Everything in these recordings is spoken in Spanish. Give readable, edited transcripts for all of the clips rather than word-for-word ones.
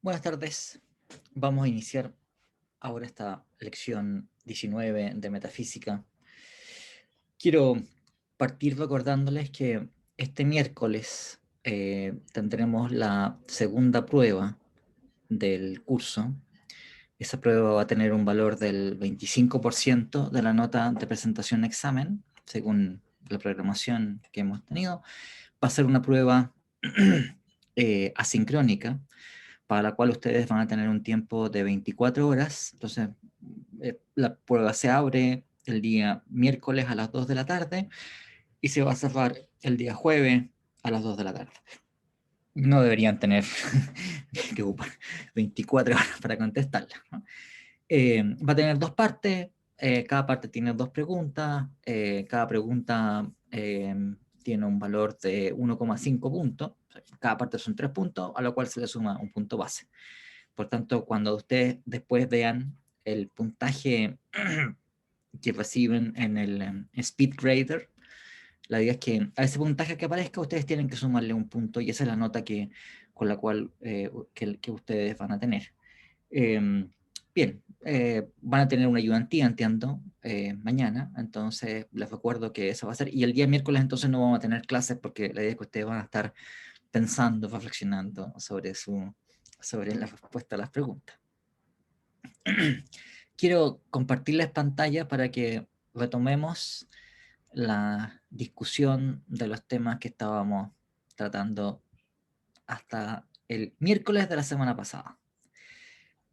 Buenas tardes. Vamos a iniciar ahora esta lección 19 de metafísica. Quiero partir recordándoles que este miércoles tendremos la segunda prueba del curso. Esa prueba va a tener un valor del 25% de la nota de presentación examen, según la programación que hemos tenido. Va a ser una prueba asincrónica, para la cual ustedes van a tener un tiempo de 24 horas. Entonces, la prueba se abre el día miércoles a las 2 de la tarde y se va a cerrar el día jueves a las 2 de la tarde. No deberían tener que ocupar 24 horas para contestarla, ¿no? Va a tener dos partes, cada parte tiene dos preguntas, cada pregunta tiene un valor de 1,5 puntos, cada parte son 3 puntos, a lo cual se le suma un punto base. Por tanto, cuando ustedes después vean el puntaje que reciben en el SpeedGrader, la idea es que a ese puntaje que aparezca ustedes tienen que sumarle un punto y esa es la nota con la cual que ustedes van a tener. Bien, van a tener una ayudantía, entiendo, mañana, entonces les recuerdo que eso va a ser, y el día miércoles entonces no vamos a tener clases porque la idea es que ustedes van a estar pensando, reflexionando sobre la respuesta a las preguntas. Quiero compartirles pantalla para que retomemos la discusión de los temas que estábamos tratando hasta el miércoles de la semana pasada.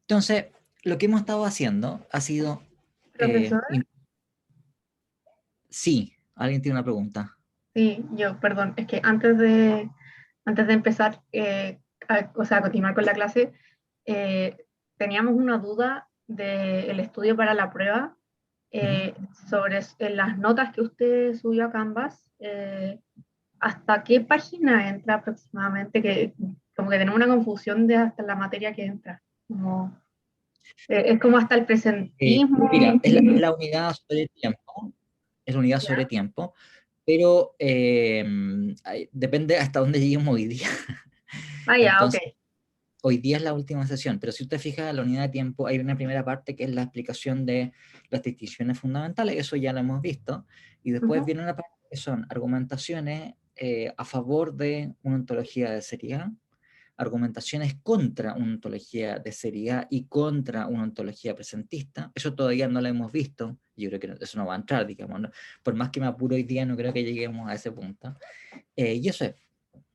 Entonces, lo que hemos estado haciendo ha sido... Profesor, sí, alguien tiene una pregunta. sí, yo, perdón, es que antes de empezar, o sea, a continuar con la clase, eh, teníamos una duda del estudio para la prueba Ujú. sobre las notas que usted subió a Canvas. ¿Hasta qué página entra aproximadamente? Que como que tenemos una confusión de hasta la materia que entra. Como, es como hasta el presentismo. Mira, es la unidad sobre tiempo, es la unidad sobre ¿Ya? tiempo, pero depende hasta dónde lleguemos hoy día. Ah, ya, ok. Entonces, hoy día es la última sesión, pero si usted fija en la unidad de tiempo, hay una primera parte que es la explicación de las distinciones fundamentales, eso ya lo hemos visto, y después Ujú. viene una parte que son argumentaciones a favor de una ontología de seriedad, argumentaciones contra una ontología de seriedad y contra una ontología presentista. Eso todavía no lo hemos visto, yo creo que eso no va a entrar, digamos, ¿no? Por más que me apuro hoy día, no creo que lleguemos a ese punto. Y eso es,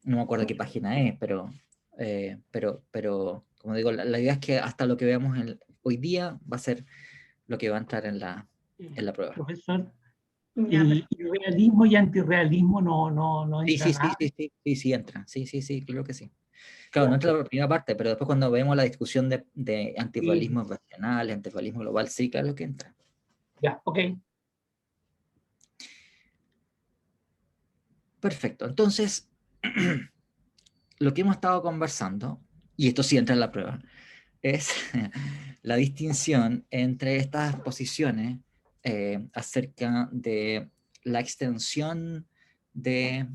no me acuerdo qué página es, pero como digo, la idea es que hasta lo que veamos hoy día va a ser lo que va a entrar en la prueba. Profesor, Ya, y realismo y antirrealismo no Sí, entra sí, sí, nada. sí, sí, sí, sí entra. Sí, sí, sí, creo que sí. Claro, no entra la primera parte, pero después cuando vemos la discusión de Sí, antirrealismo racional, antirrealismo global, sí, claro que entra. ya, ok. Perfecto. Entonces, lo que hemos estado conversando, y esto sí entra en la prueba, es la distinción entre estas posiciones acerca de la extensión de,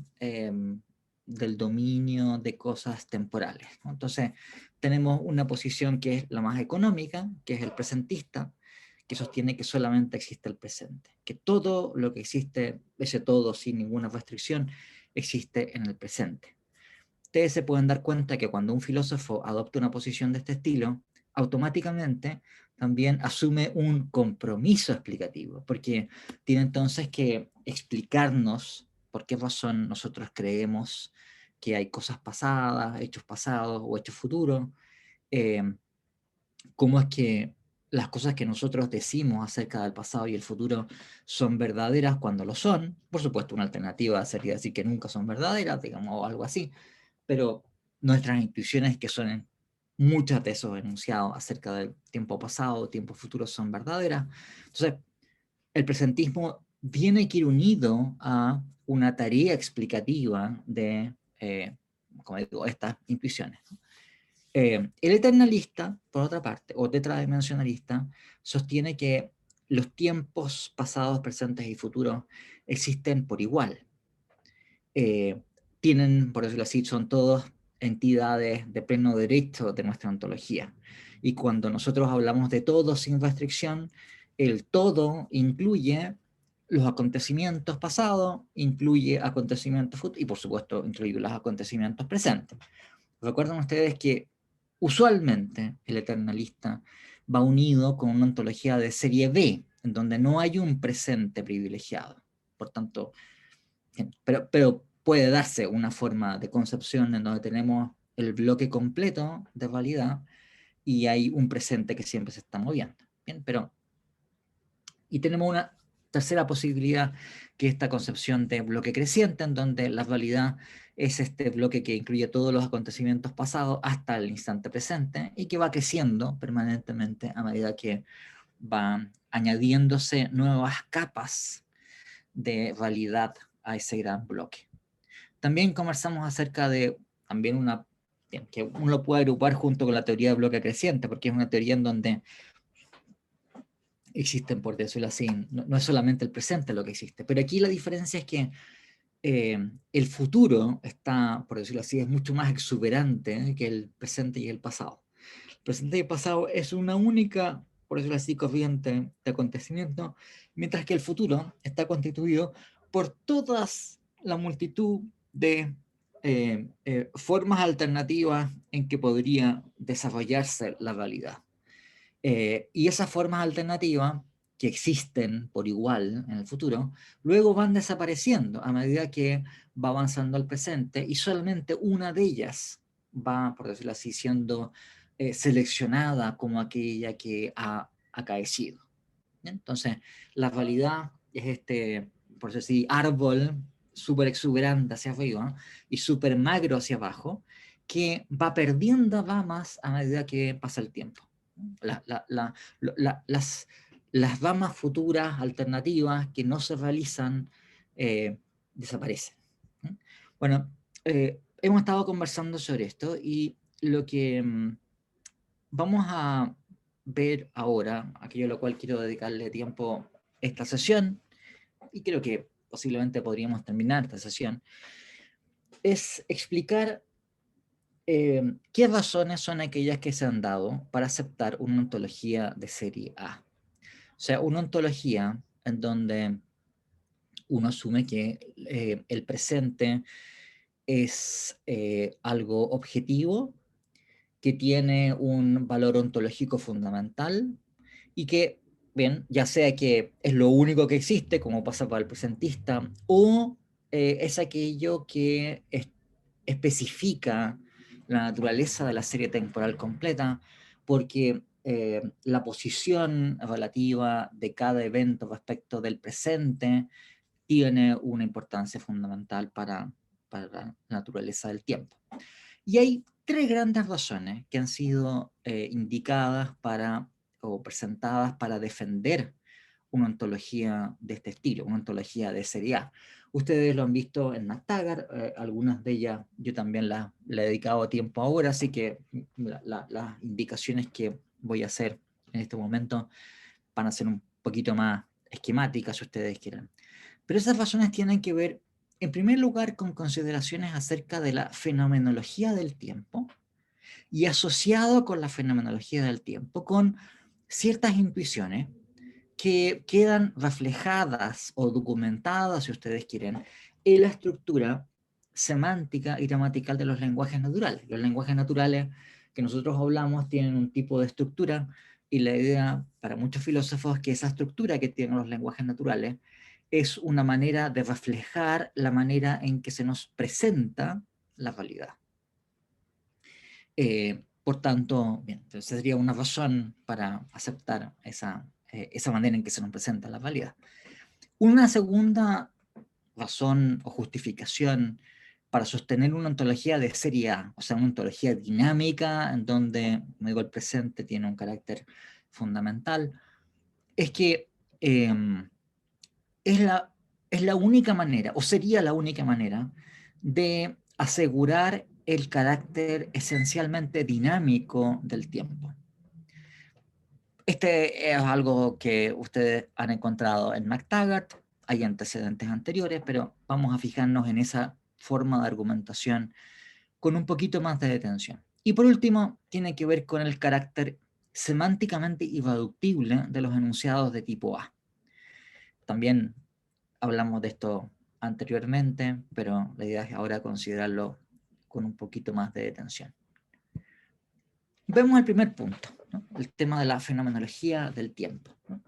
del dominio de cosas temporales, ¿no? Entonces, tenemos una posición que es la más económica, que es el presentista, que sostiene que solamente existe el presente, que todo lo que existe, ese todo sin ninguna restricción, existe en el presente. Ustedes se pueden dar cuenta que cuando un filósofo adopta una posición de este estilo, automáticamente también asume un compromiso explicativo, porque tiene entonces que explicarnos por qué razón nosotros creemos que hay cosas pasadas, hechos pasados o hechos futuros, eh, cómo es que las cosas que nosotros decimos acerca del pasado y el futuro son verdaderas cuando lo son. Por supuesto, una alternativa sería decir que nunca son verdaderas, digamos, o algo así, pero nuestras intuiciones, que son muchas de esos enunciados acerca del tiempo pasado, tiempo futuro, son verdaderas. Entonces, el presentismo tiene que ir unido a una tarea explicativa de, como digo, estas intuiciones. El eternalista, por otra parte, o tetradimensionalista, sostiene que los tiempos pasados, presentes y futuros existen por igual. Tienen, por decirlo así, son todos entidades de pleno derecho de nuestra ontología. Y cuando nosotros hablamos de todo sin restricción, el todo incluye los acontecimientos pasados, incluye acontecimientos futuros y por supuesto incluye los acontecimientos presentes. Recuerden ustedes que usualmente el eternalista va unido con una ontología de serie B, en donde no hay un presente privilegiado. Por tanto, pero puede darse una forma de concepción en donde tenemos el bloque completo de realidad y hay un presente que siempre se está moviendo. Bien, y tenemos una tercera posibilidad, que es esta concepción de bloque creciente, en donde la realidad es este bloque que incluye todos los acontecimientos pasados hasta el instante presente y que va creciendo permanentemente a medida que va añadiéndose nuevas capas de realidad a ese gran bloque. También conversamos acerca de también que uno lo puede agrupar junto con la teoría de bloque creciente, porque es una teoría en donde existen, por decirlo así, no es solamente el presente lo que existe, pero aquí la diferencia es que el futuro está, por decirlo así, es mucho más exuberante que el presente y el pasado. El presente y el pasado es una única, por decirlo así, corriente de acontecimiento, mientras que el futuro está constituido por todas la multitud de formas alternativas en que podría desarrollarse la realidad. Y esas formas alternativas que existen por igual en el futuro, luego van desapareciendo a medida que va avanzando el presente y solamente una de ellas va, por decirlo así, siendo seleccionada como aquella que ha acaecido. Entonces, la realidad es este, por decirlo así, árbol súper exuberante hacia arriba y súper magro hacia abajo, que va perdiendo ramas a medida que pasa el tiempo. Las ramas futuras alternativas que no se realizan desaparecen. Bueno, hemos estado conversando sobre esto y lo que vamos a ver ahora, aquello a lo cual quiero dedicarle tiempo esta sesión, y creo que posiblemente podríamos terminar esta sesión, es explicar ¿qué razones son aquellas que se han dado para aceptar una ontología de serie A? O sea, una ontología en donde uno asume que el presente es algo objetivo, que tiene un valor ontológico fundamental y que, bien, ya sea que es lo único que existe, como pasa para el presentista, o es aquello que especifica la naturaleza de la serie temporal completa, porque la posición relativa de cada evento respecto del presente tiene una importancia fundamental para la naturaleza del tiempo. Y hay tres grandes razones que han sido indicadas o presentadas para defender una ontología de este estilo, una ontología de serie A. Ustedes lo han visto en McTaggart, algunas de ellas yo también le he dedicado tiempo ahora, así que las indicaciones que voy a hacer en este momento van a ser un poquito más esquemáticas si ustedes quieren. Pero esas razones tienen que ver, en primer lugar, con consideraciones acerca de la fenomenología del tiempo y asociado con la fenomenología del tiempo, con ciertas intuiciones que quedan reflejadas o documentadas, si ustedes quieren, en la estructura semántica y gramatical de los lenguajes naturales. Los lenguajes naturales que nosotros hablamos tienen un tipo de estructura y la idea para muchos filósofos es que esa estructura que tienen los lenguajes naturales es una manera de reflejar la manera en que se nos presenta la realidad. Por tanto, bien, entonces sería una razón para aceptar esa manera en que se nos presenta la realidad. Una segunda razón o justificación para sostener una ontología de serie A, o sea, una ontología dinámica en donde, como digo, el presente tiene un carácter fundamental, es que es la única manera, o sería la única manera, de asegurar el carácter esencialmente dinámico del tiempo. Este es algo que ustedes han encontrado en McTaggart, hay antecedentes anteriores, pero vamos a fijarnos en esa forma de argumentación con un poquito más de detención. Y por último, tiene que ver con el carácter semánticamente irreductible de los enunciados de tipo A. También hablamos de esto anteriormente, pero la idea es ahora considerarlo con un poquito más de detención. Vemos el primer punto, ¿no? El tema de la fenomenología del tiempo, ¿no?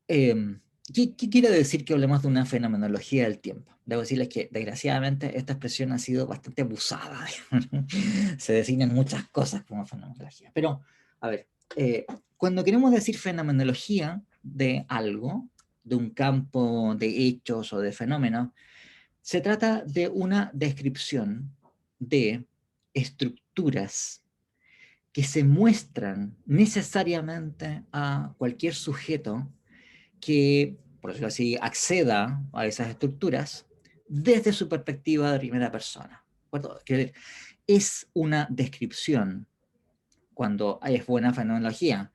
¿Qué quiere decir que hablemos de una fenomenología del tiempo? Debo decirles que, desgraciadamente, esta expresión ha sido bastante abusada. Se designan muchas cosas como fenomenología. Pero, a ver, cuando queremos decir fenomenología de algo, de un campo de hechos o de fenómenos, se trata de una descripción de estructuras que se muestran necesariamente a cualquier sujeto que, por decirlo así, acceda a esas estructuras desde su perspectiva de primera persona. Es una descripción, cuando es buena fenomenología,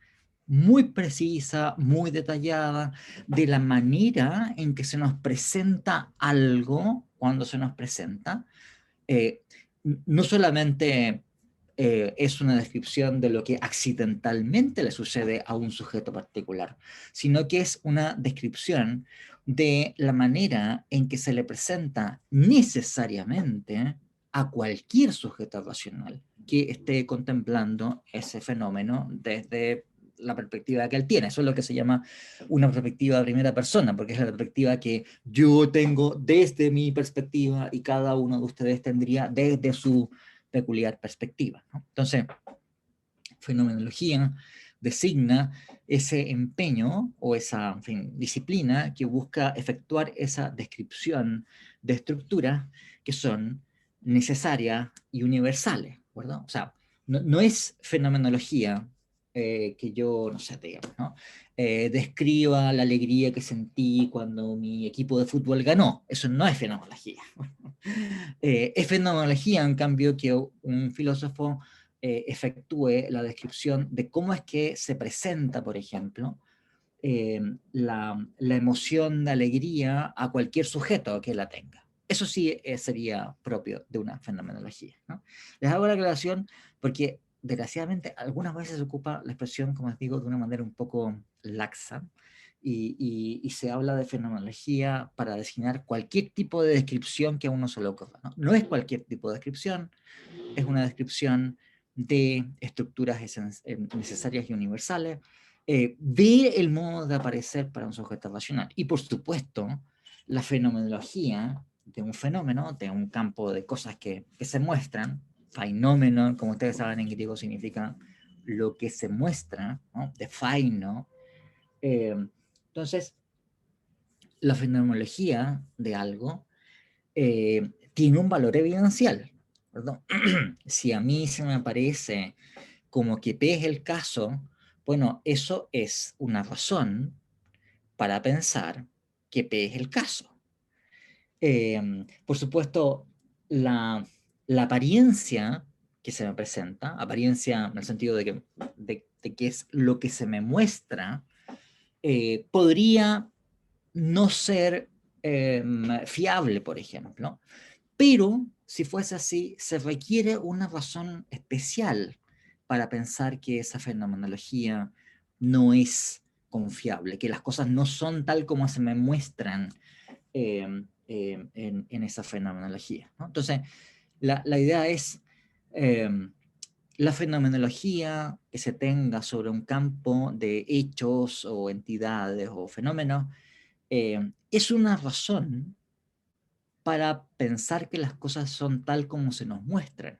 muy precisa, muy detallada, de la manera en que se nos presenta algo cuando se nos presenta. No solamente es una descripción de lo que accidentalmente le sucede a un sujeto particular, sino que es una descripción de la manera en que se le presenta necesariamente a cualquier sujeto racional que esté contemplando ese fenómeno desde la perspectiva que él tiene. Eso es lo que se llama una perspectiva de primera persona, porque es la perspectiva que yo tengo desde mi perspectiva y cada uno de ustedes tendría desde su peculiar perspectiva, ¿no? Entonces, fenomenología designa ese empeño o esa, en fin, disciplina que busca efectuar esa descripción de estructuras que son necesarias y universales, ¿verdad? O sea, no es fenomenología que yo, no sé, digamos, ¿no? Describa la alegría que sentí cuando mi equipo de fútbol ganó. Eso no es fenomenología. Es fenomenología, en cambio, que un filósofo efectúe la descripción de cómo es que se presenta, por ejemplo, la emoción de alegría a cualquier sujeto que la tenga. Eso sí sería propio de una fenomenología, ¿no? Les hago la aclaración porque, desgraciadamente, algunas veces se ocupa la expresión, como les digo, de una manera un poco laxa, y se habla de fenomenología para designar cualquier tipo de descripción que a uno se le ocurra, ¿no? No es cualquier tipo de descripción, es una descripción de estructuras necesarias y universales, de el modo de aparecer para un sujeto racional. Y por supuesto, la fenomenología de un fenómeno, de un campo de cosas que se muestran, phenomenon, como ustedes saben en griego significa lo que se muestra, ¿no? De phaino. Entonces, la fenomenología de algo tiene un valor evidencial, ¿verdad? Si a mí se me aparece como que P es el caso, bueno, eso es una razón para pensar que P es el caso. Por supuesto, la apariencia que se me presenta, apariencia en el sentido de que es lo que se me muestra, podría no ser fiable, por ejemplo, pero si fuese así, se requiere una razón especial para pensar que esa fenomenología no es confiable, que las cosas no son tal como se me muestran en esa fenomenología, ¿no? Entonces, la idea es la fenomenología que se tenga sobre un campo de hechos o entidades o fenómenos es una razón para pensar que las cosas son tal como se nos muestran,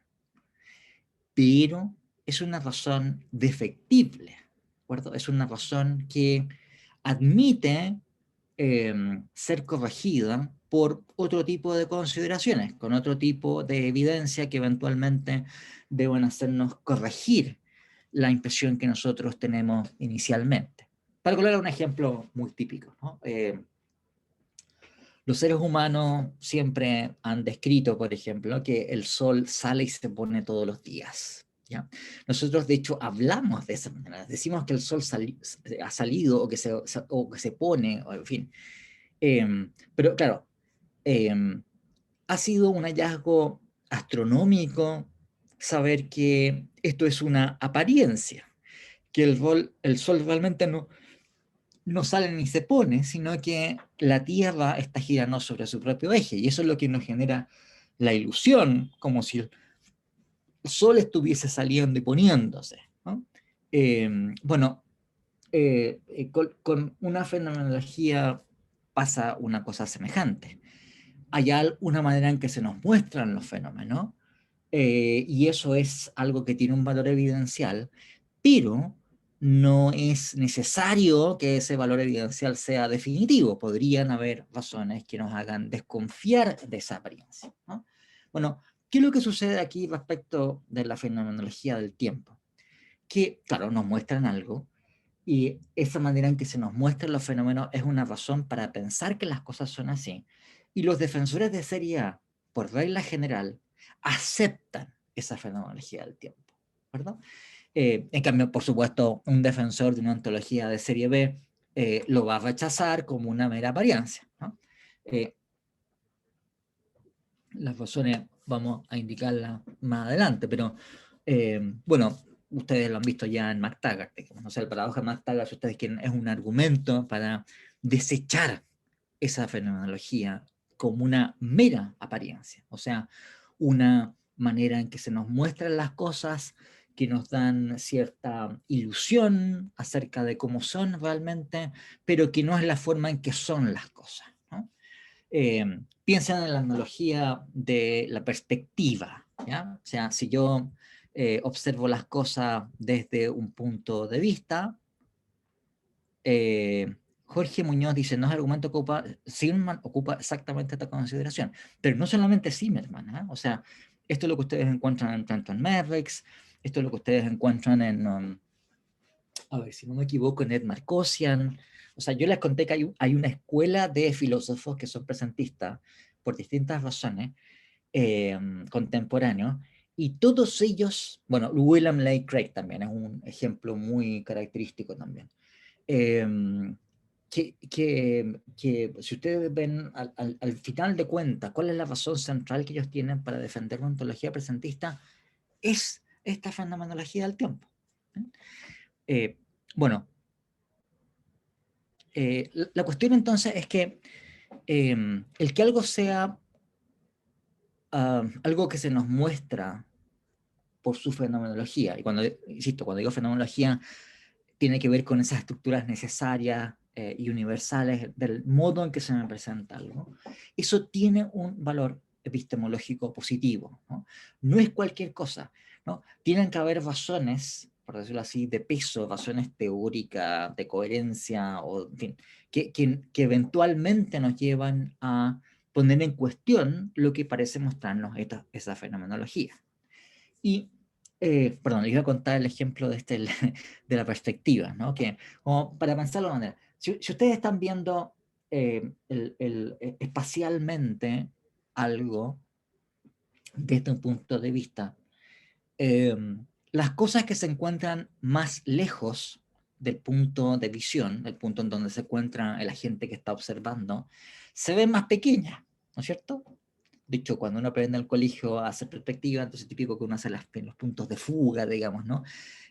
pero es una razón defectible, ¿de acuerdo? Es una razón que admite ser corregida por otro tipo de consideraciones, con otro tipo de evidencia que eventualmente deben hacernos corregir la impresión que nosotros tenemos inicialmente. Para colocar un ejemplo muy típico, ¿no? Los seres humanos siempre han descrito, por ejemplo, que el sol sale y se pone todos los días, ¿ya? Nosotros, de hecho, hablamos de esa manera. Decimos que el sol ha salido o que se pone, o en fin. Pero claro, ha sido un hallazgo astronómico saber que esto es una apariencia, que el sol realmente no sale ni se pone, sino que la Tierra está girando sobre su propio eje, y eso es lo que nos genera la ilusión, como si el sol estuviese saliendo y poniéndose, ¿no? Bueno, con una fenomenología pasa una cosa semejante. Hay una manera en que se nos muestran los fenómenos, y eso es algo que tiene un valor evidencial, pero no es necesario que ese valor evidencial sea definitivo. Podrían haber razones que nos hagan desconfiar de esa apariencia, ¿no? Bueno, ¿qué es lo que sucede aquí respecto de la fenomenología del tiempo? Que, claro, nos muestran algo, y esa manera en que se nos muestran los fenómenos es una razón para pensar que las cosas son así. Y los defensores de serie A, por regla general, aceptan esa fenomenología del tiempo, ¿verdad? En cambio, por supuesto, un defensor de una ontología de serie B lo va a rechazar como una mera apariencia, ¿no? Las razones vamos a indicarlas más adelante, pero bueno, ustedes lo han visto ya en McTaggart, no sé, el paradoja de McTaggart, si ustedes quieren, es un argumento para desechar esa fenomenología como una mera apariencia, o sea, una manera en que se nos muestran las cosas que nos dan cierta ilusión acerca de cómo son realmente, pero que no es la forma en que son las cosas, ¿no? Piensen en la analogía de la perspectiva, ¿ya? O sea, si yo observo las cosas desde un punto de vista, Jorge Muñoz dice, no es argumento que ocupa, Zimmerman ocupa exactamente esta consideración, pero no solamente Zimmerman, ¿eh? O sea, esto es lo que ustedes encuentran en Trenton Merricks, esto es lo que ustedes encuentran en, a ver, si no me equivoco, en Ed Marcosian. O sea, yo les conté que hay una escuela de filósofos que son presentistas por distintas razones, contemporáneos, y todos ellos, bueno, William Lane Craig también es un ejemplo muy característico también, que si ustedes ven al final de cuentas cuál es la razón central que ellos tienen para defender una ontología presentista, es esta fenomenología del tiempo. Bueno, la cuestión entonces es que el que algo sea algo que se nos muestra por su fenomenología, y cuando, insisto, cuando digo fenomenología, tiene que ver con esas estructuras necesarias y universales del modo en que se me presenta algo, eso tiene un valor epistemológico positivo, ¿no? No es cualquier cosa, ¿no? Tienen que haber razones, por decirlo así, de peso, razones teóricas, de coherencia, o en fin, que eventualmente nos llevan a poner en cuestión lo que parece mostrarnos esa fenomenología. Y, perdón, les iba a contar el ejemplo de la perspectiva, ¿no? Que, como para pensarlo de manera, si ustedes están viendo espacialmente algo desde un punto de vista, las cosas que se encuentran más lejos del punto de visión, del punto en donde se encuentra el agente que está observando, se ven más pequeñas, ¿no es cierto? De hecho, cuando uno aprende en el colegio a hacer perspectiva, entonces es típico que uno hace los puntos de fuga, digamos, ¿no?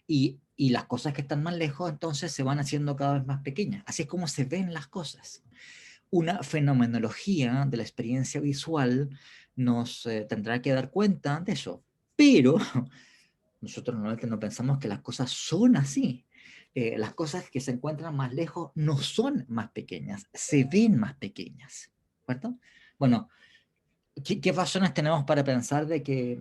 Y las cosas que están más lejos, entonces se van haciendo cada vez más pequeñas. Así es como se ven las cosas. Una fenomenología de la experiencia visual nos tendrá que dar cuenta de eso. Pero nosotros normalmente no pensamos que las cosas son así. Las cosas que se encuentran más lejos no son más pequeñas, se ven más pequeñas, ¿cierto? Bueno, ¿qué razones tenemos para pensar de que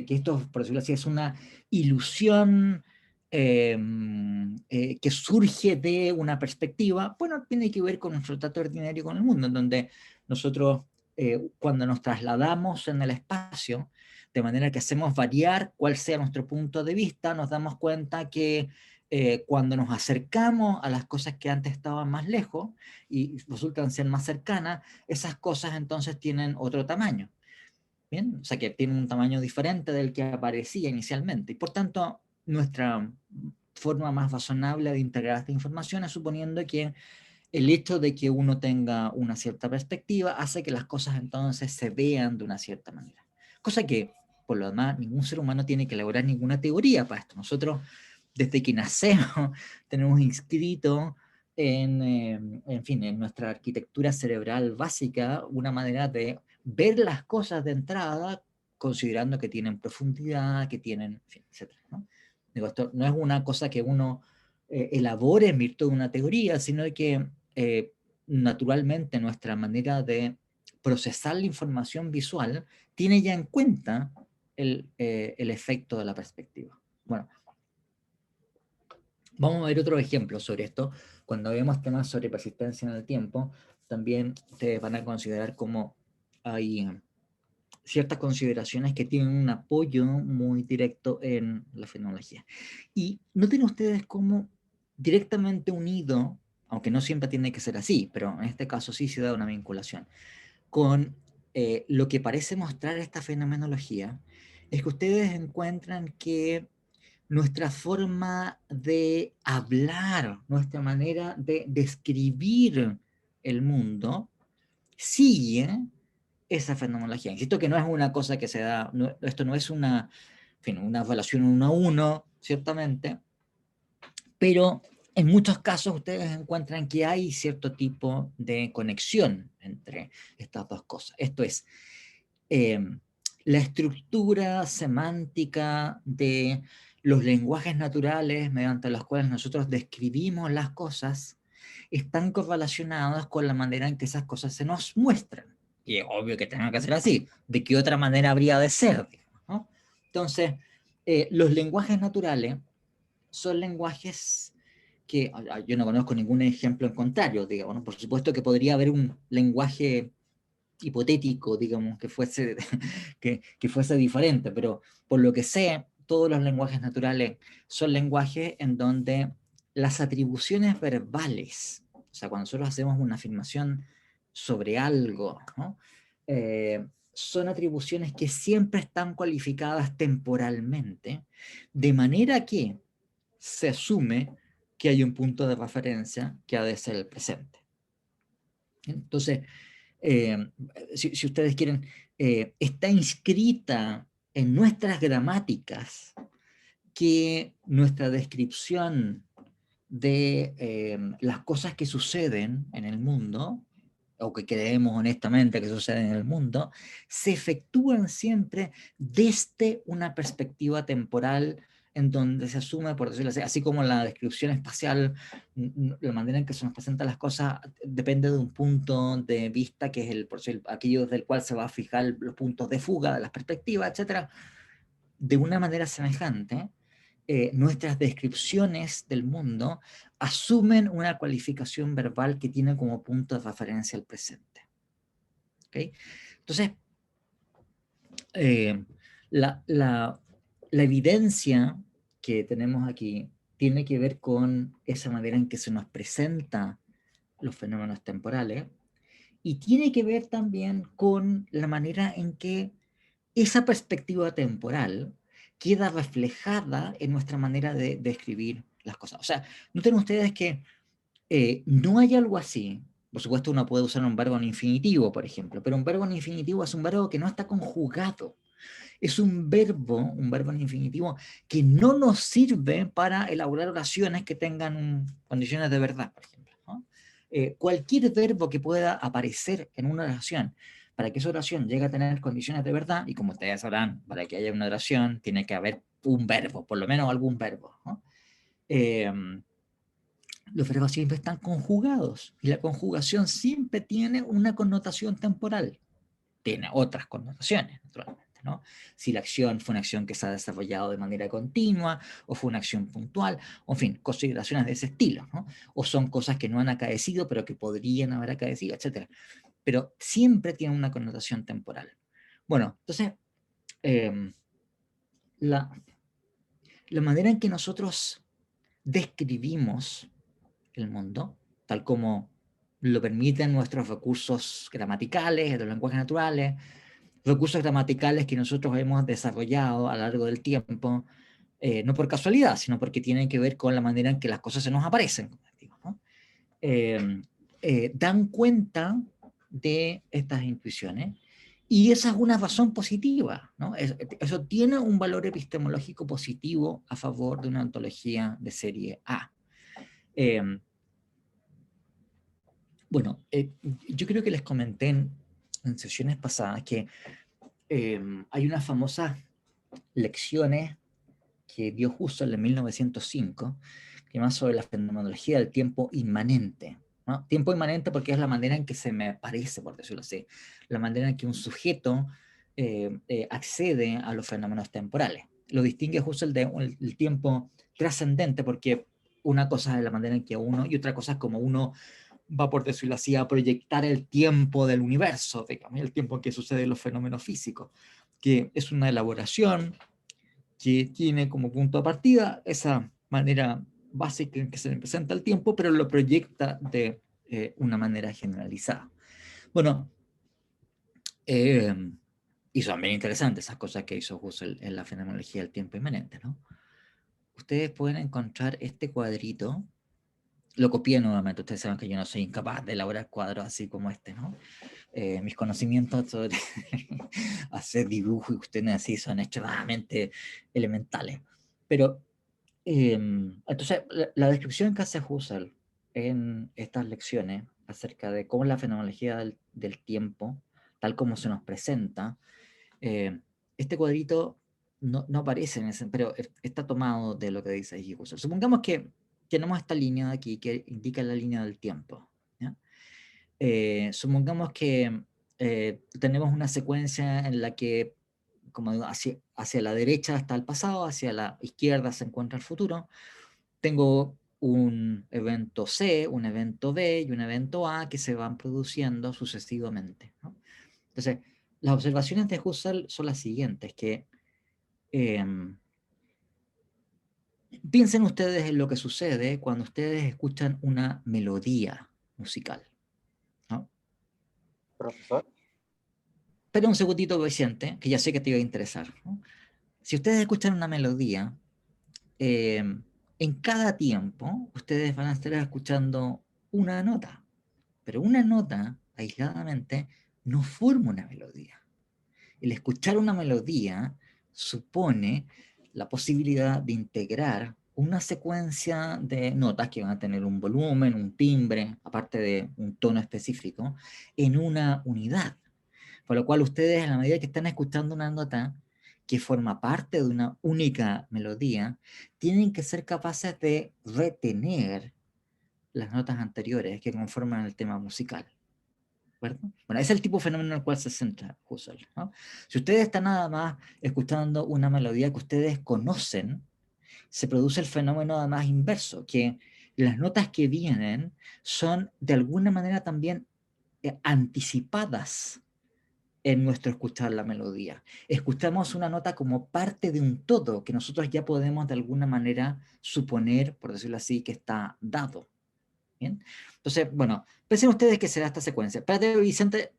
esto, por decirlo así, es una ilusión que surge de una perspectiva? Bueno, tiene que ver con nuestro trato ordinario con el mundo, en donde nosotros, cuando nos trasladamos en el espacio, de manera que hacemos variar cuál sea nuestro punto de vista, nos damos cuenta que cuando nos acercamos a las cosas que antes estaban más lejos y resultan ser más cercanas, esas cosas entonces tienen otro tamaño. ¿Bien? O sea que tienen un tamaño diferente del que aparecía inicialmente. Y por tanto, nuestra forma más razonable de integrar esta información es suponiendo que el hecho de que uno tenga una cierta perspectiva hace que las cosas entonces se vean de una cierta manera. Cosa que, por lo demás, ningún ser humano tiene que elaborar ninguna teoría para esto. Nosotros, desde que nacemos, tenemos inscrito en fin, en nuestra arquitectura cerebral básica, una manera de ver las cosas de entrada, considerando que tienen profundidad, que tienen, en fin, etc., ¿no? Digo, esto no es una cosa que uno elabore en virtud de una teoría, sino que naturalmente nuestra manera de procesar la información visual tiene ya en cuenta el efecto de la perspectiva. Bueno, vamos a ver otro ejemplo sobre esto. Cuando vemos temas sobre persistencia en el tiempo, también ustedes van a considerar cómo hay ciertas consideraciones que tienen un apoyo muy directo en la fenomenología. Y noten ustedes cómo directamente unido, aunque no siempre tiene que ser así, pero en este caso sí se da una vinculación, con lo que parece mostrar esta fenomenología, es que ustedes encuentran que nuestra forma de hablar, nuestra manera de describir el mundo, sigue esa fenomenología. Insisto que no es una cosa que se da, esto no es una, en fin, una evaluación 1-a-1, ciertamente, pero en muchos casos ustedes encuentran que hay cierto tipo de conexión entre estas dos cosas. Esto es, la estructura semántica de los lenguajes naturales mediante los cuales nosotros describimos las cosas están correlacionadas con la manera en que esas cosas se nos muestran. Y es obvio que tenga que ser así. ¿De qué otra manera habría de ser? ¿No? Entonces, los lenguajes naturales son lenguajes que yo no conozco ningún ejemplo en contrario, digamos, ¿no? Por supuesto que podría haber un lenguaje hipotético, digamos, que fuese diferente, pero por lo que sé, todos los lenguajes naturales son lenguajes en donde las atribuciones verbales, o sea, cuando nosotros hacemos una afirmación sobre algo, ¿no? Son atribuciones que siempre están cualificadas temporalmente, de manera que se asume que hay un punto de referencia que ha de ser el presente. Entonces, si ustedes quieren, está inscrita en nuestras gramáticas que nuestra descripción de las cosas que suceden en el mundo, o que creemos honestamente que suceden en el mundo, se efectúan siempre desde una perspectiva temporal en donde se asume, por decirlo así como la descripción espacial, la manera en que se nos presentan las cosas depende de un punto de vista que es aquello del cual se va a fijar los puntos de fuga de las perspectivas, etc. De una manera semejante, nuestras descripciones del mundo asumen una cualificación verbal que tiene como punto de referencia el presente. ¿Okay? Entonces, la evidencia que tenemos aquí tiene que ver con esa manera en que se nos presenta los fenómenos temporales y tiene que ver también con la manera en que esa perspectiva temporal queda reflejada en nuestra manera de describir las cosas. O sea, noten ustedes que no hay algo así. Por supuesto, uno puede usar un verbo en infinitivo, por ejemplo, pero un verbo en infinitivo es un verbo que no está conjugado. Es un verbo en infinitivo, que no nos sirve para elaborar oraciones que tengan condiciones de verdad, por ejemplo, ¿no? Cualquier verbo que pueda aparecer en una oración, para que esa oración llegue a tener condiciones de verdad, y como ustedes sabrán, para que haya una oración tiene que haber un verbo, por lo menos algún verbo, ¿no? Los verbos siempre están conjugados, y la conjugación siempre tiene una connotación temporal. Tiene otras connotaciones, naturalmente, ¿no? Si la acción fue una acción que se ha desarrollado de manera continua, o fue una acción puntual, o en fin, consideraciones de ese estilo, ¿no? O son cosas que no han acaecido, pero que podrían haber acaecido, etc. Pero siempre tiene una connotación temporal. Bueno, entonces, la manera en que nosotros describimos el mundo, tal como lo permiten nuestros recursos gramaticales, de los lenguajes naturales, recursos gramaticales que nosotros hemos desarrollado a lo largo del tiempo, no por casualidad, sino porque tienen que ver con la manera en que las cosas se nos aparecen, ¿no? Dan cuenta de estas intuiciones Y esa es una razón positiva, ¿no? Eso tiene un valor epistemológico positivo a favor de una ontología de serie A. Bueno, yo creo que les comenté en sesiones pasadas que hay unas famosas lecciones que dio Husserl en 1905, que más sobre la fenomenología del tiempo inmanente, ¿no? Tiempo inmanente porque es la manera en que se me parece, por decirlo así, la manera en que un sujeto accede a los fenómenos temporales. Lo distingue Husserl del tiempo trascendente porque una cosa es la manera en que uno, y otra cosa es como uno va, por decirlo así, a proyectar el tiempo del universo, digamos, el tiempo en que suceden los fenómenos físicos, que es una elaboración que tiene como punto de partida esa manera básica en que se representa el tiempo, pero lo proyecta de una manera generalizada. Bueno, y son bien interesantes esas cosas que hizo Husserl en la fenomenología del tiempo inmanente, ¿no? Ustedes pueden encontrar este cuadrito, lo copié nuevamente, ustedes saben que yo no soy incapaz de elaborar cuadros así como este, ¿no? Mis conocimientos sobre hacer dibujo y cuestiones así son extremadamente elementales. Pero, entonces, la descripción que hace Husserl en estas lecciones acerca de cómo la fenomenología del tiempo, tal como se nos presenta, este cuadrito no aparece en ese, pero está tomado de lo que dice allí Husserl. Supongamos que tenemos esta línea de aquí que indica la línea del tiempo, ¿ya? Supongamos que tenemos una secuencia en la que, como digo, hacia la derecha está el pasado, hacia la izquierda se encuentra el futuro. Tengo un evento C, un evento B y un evento A que se van produciendo sucesivamente, ¿no? Entonces, las observaciones de Husserl son las siguientes, que piensen ustedes en lo que sucede cuando ustedes escuchan una melodía musical, ¿no? Profesor, Pero un segundito, Vicente, que ya sé que te iba a interesar, ¿no? Si ustedes escuchan una melodía, en cada tiempo ustedes van a estar escuchando una nota, pero una nota aisladamente no forma una melodía. El escuchar una melodía supone la posibilidad de integrar una secuencia de notas que van a tener un volumen, un timbre, aparte de un tono específico, en una unidad. Por lo cual ustedes, a la medida que están escuchando una nota que forma parte de una única melodía, tienen que ser capaces de retener las notas anteriores que conforman el tema musical. ¿Verdad? Bueno, ese es el tipo de fenómeno en el cual se centra Husserl, ¿no? Si ustedes están nada más escuchando una melodía que ustedes conocen, se produce el fenómeno además inverso, que las notas que vienen son de alguna manera también anticipadas en nuestro escuchar la melodía. Escuchamos una nota como parte de un todo que nosotros ya podemos de alguna manera suponer, por decirlo así, que está dado. ¿Bien? Entonces, bueno, piensen ustedes que será esta secuencia. Espérate, Vicente,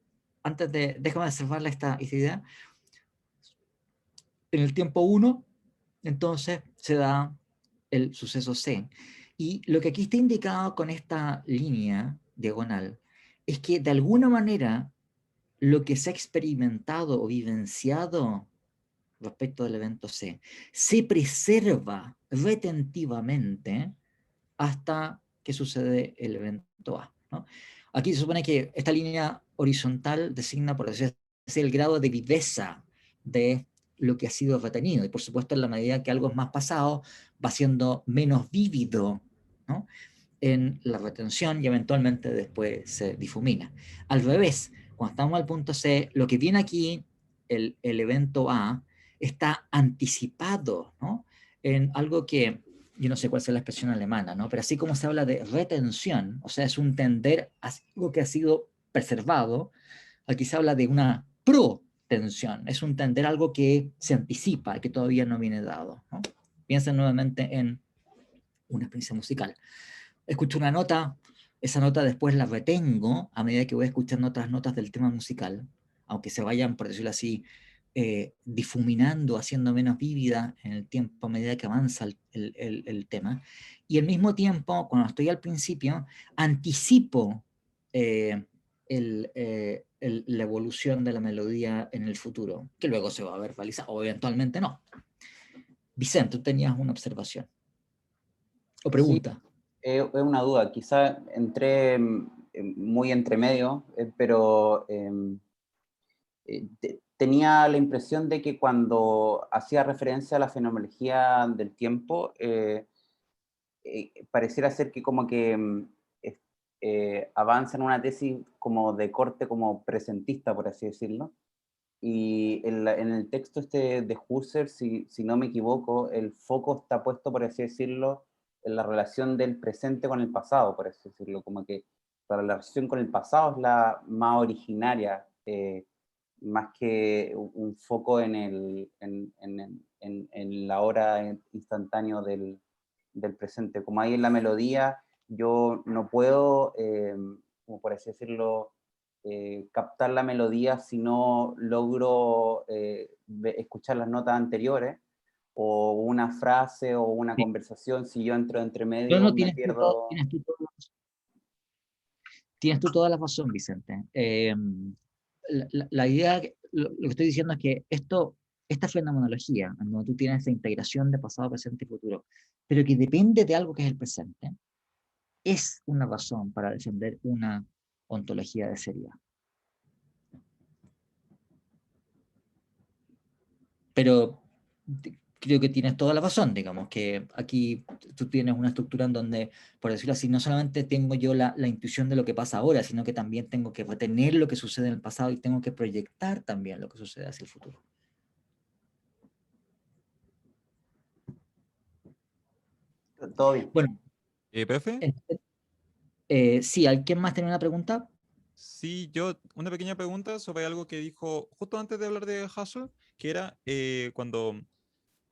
déjame observarle esta idea. En el tiempo 1, entonces se da el suceso C. Y lo que aquí está indicado con esta línea diagonal es que de alguna manera lo que se ha experimentado o vivenciado respecto del evento C se preserva retentivamente hasta que sucede el evento A, ¿no? Aquí se supone que esta línea horizontal designa, por decir así, el grado de viveza de lo que ha sido retenido, y por supuesto en la medida que algo es más pasado, va siendo menos vívido, ¿no?, en la retención y eventualmente después se difumina. Al revés, cuando estamos al punto C, lo que viene aquí, el evento A, está anticipado, ¿no?, en algo que, yo no sé cuál es la expresión alemana, ¿no?, pero así como se habla de retención, o sea, es un tender a algo que ha sido preservado, aquí se habla de una protensión, es un tender a algo que se anticipa, que todavía no viene dado, ¿no? Piensen nuevamente en una experiencia musical. Escucho una nota, esa nota después la retengo a medida que voy escuchando otras notas del tema musical, aunque se vayan, por decirlo así, difuminando, haciendo menos vívida en el tiempo a medida que avanza el tema. Y al mismo tiempo, cuando estoy al principio, anticipo la evolución de la melodía en el futuro, que luego se va a verbalizar, o eventualmente no. Vicente, tú tenías una observación o pregunta. Es una duda, quizá entré muy entre medio, pero tenía la impresión de que cuando hacía referencia a la fenomenología del tiempo, pareciera ser que como que avanza en una tesis como de corte como presentista, por así decirlo. Y en el texto este de Husserl, si no me equivoco, el foco está puesto, por así decirlo, en la relación del presente con el pasado, por así decirlo, como que para la relación con el pasado es la más originaria, más que un foco en la hora instantánea del presente. Como ahí en la melodía, yo no puedo, como por así decirlo, captar la melodía si no logro escuchar las notas anteriores, o una frase o una Sí. conversación, si yo entro entre No, medio no, me pierdo. tienes tú toda la razón, Vicente. La idea, lo que estoy diciendo es que esta fenomenología, en donde tú tienes esa integración de pasado, presente y futuro, pero que depende de algo que es el presente, es una razón para defender una ontología de seriedad. Pero creo que tienes toda la razón, digamos, que aquí tú tienes una estructura en donde, por decirlo así, no solamente tengo yo la intuición de lo que pasa ahora, sino que también tengo que retener lo que sucede en el pasado y tengo que proyectar también lo que sucede hacia el futuro. Todo bien. Bueno, ¿Profe? sí, ¿alguien más tiene una pregunta? Sí, yo, una pequeña pregunta sobre algo que dijo justo antes de hablar de Husserl, que era cuando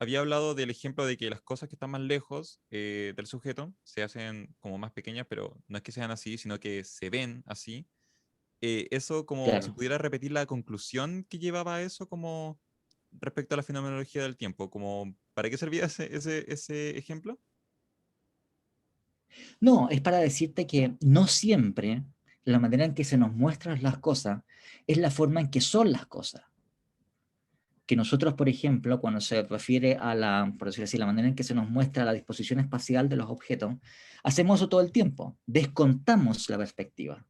había hablado del ejemplo de que las cosas que están más lejos del sujeto se hacen como más pequeñas, pero no es que sean así, sino que se ven así. Eso, como si Claro. pudiera repetir la conclusión que llevaba a eso como respecto a la fenomenología del tiempo, como ¿para qué servía ese ejemplo? No, es para decirte que no siempre la manera en que se nos muestran las cosas es la forma en que son las cosas. Que nosotros, por ejemplo, cuando se refiere a la, por decirlo así, la manera en que se nos muestra la disposición espacial de los objetos, hacemos eso todo el tiempo, descontamos la perspectiva.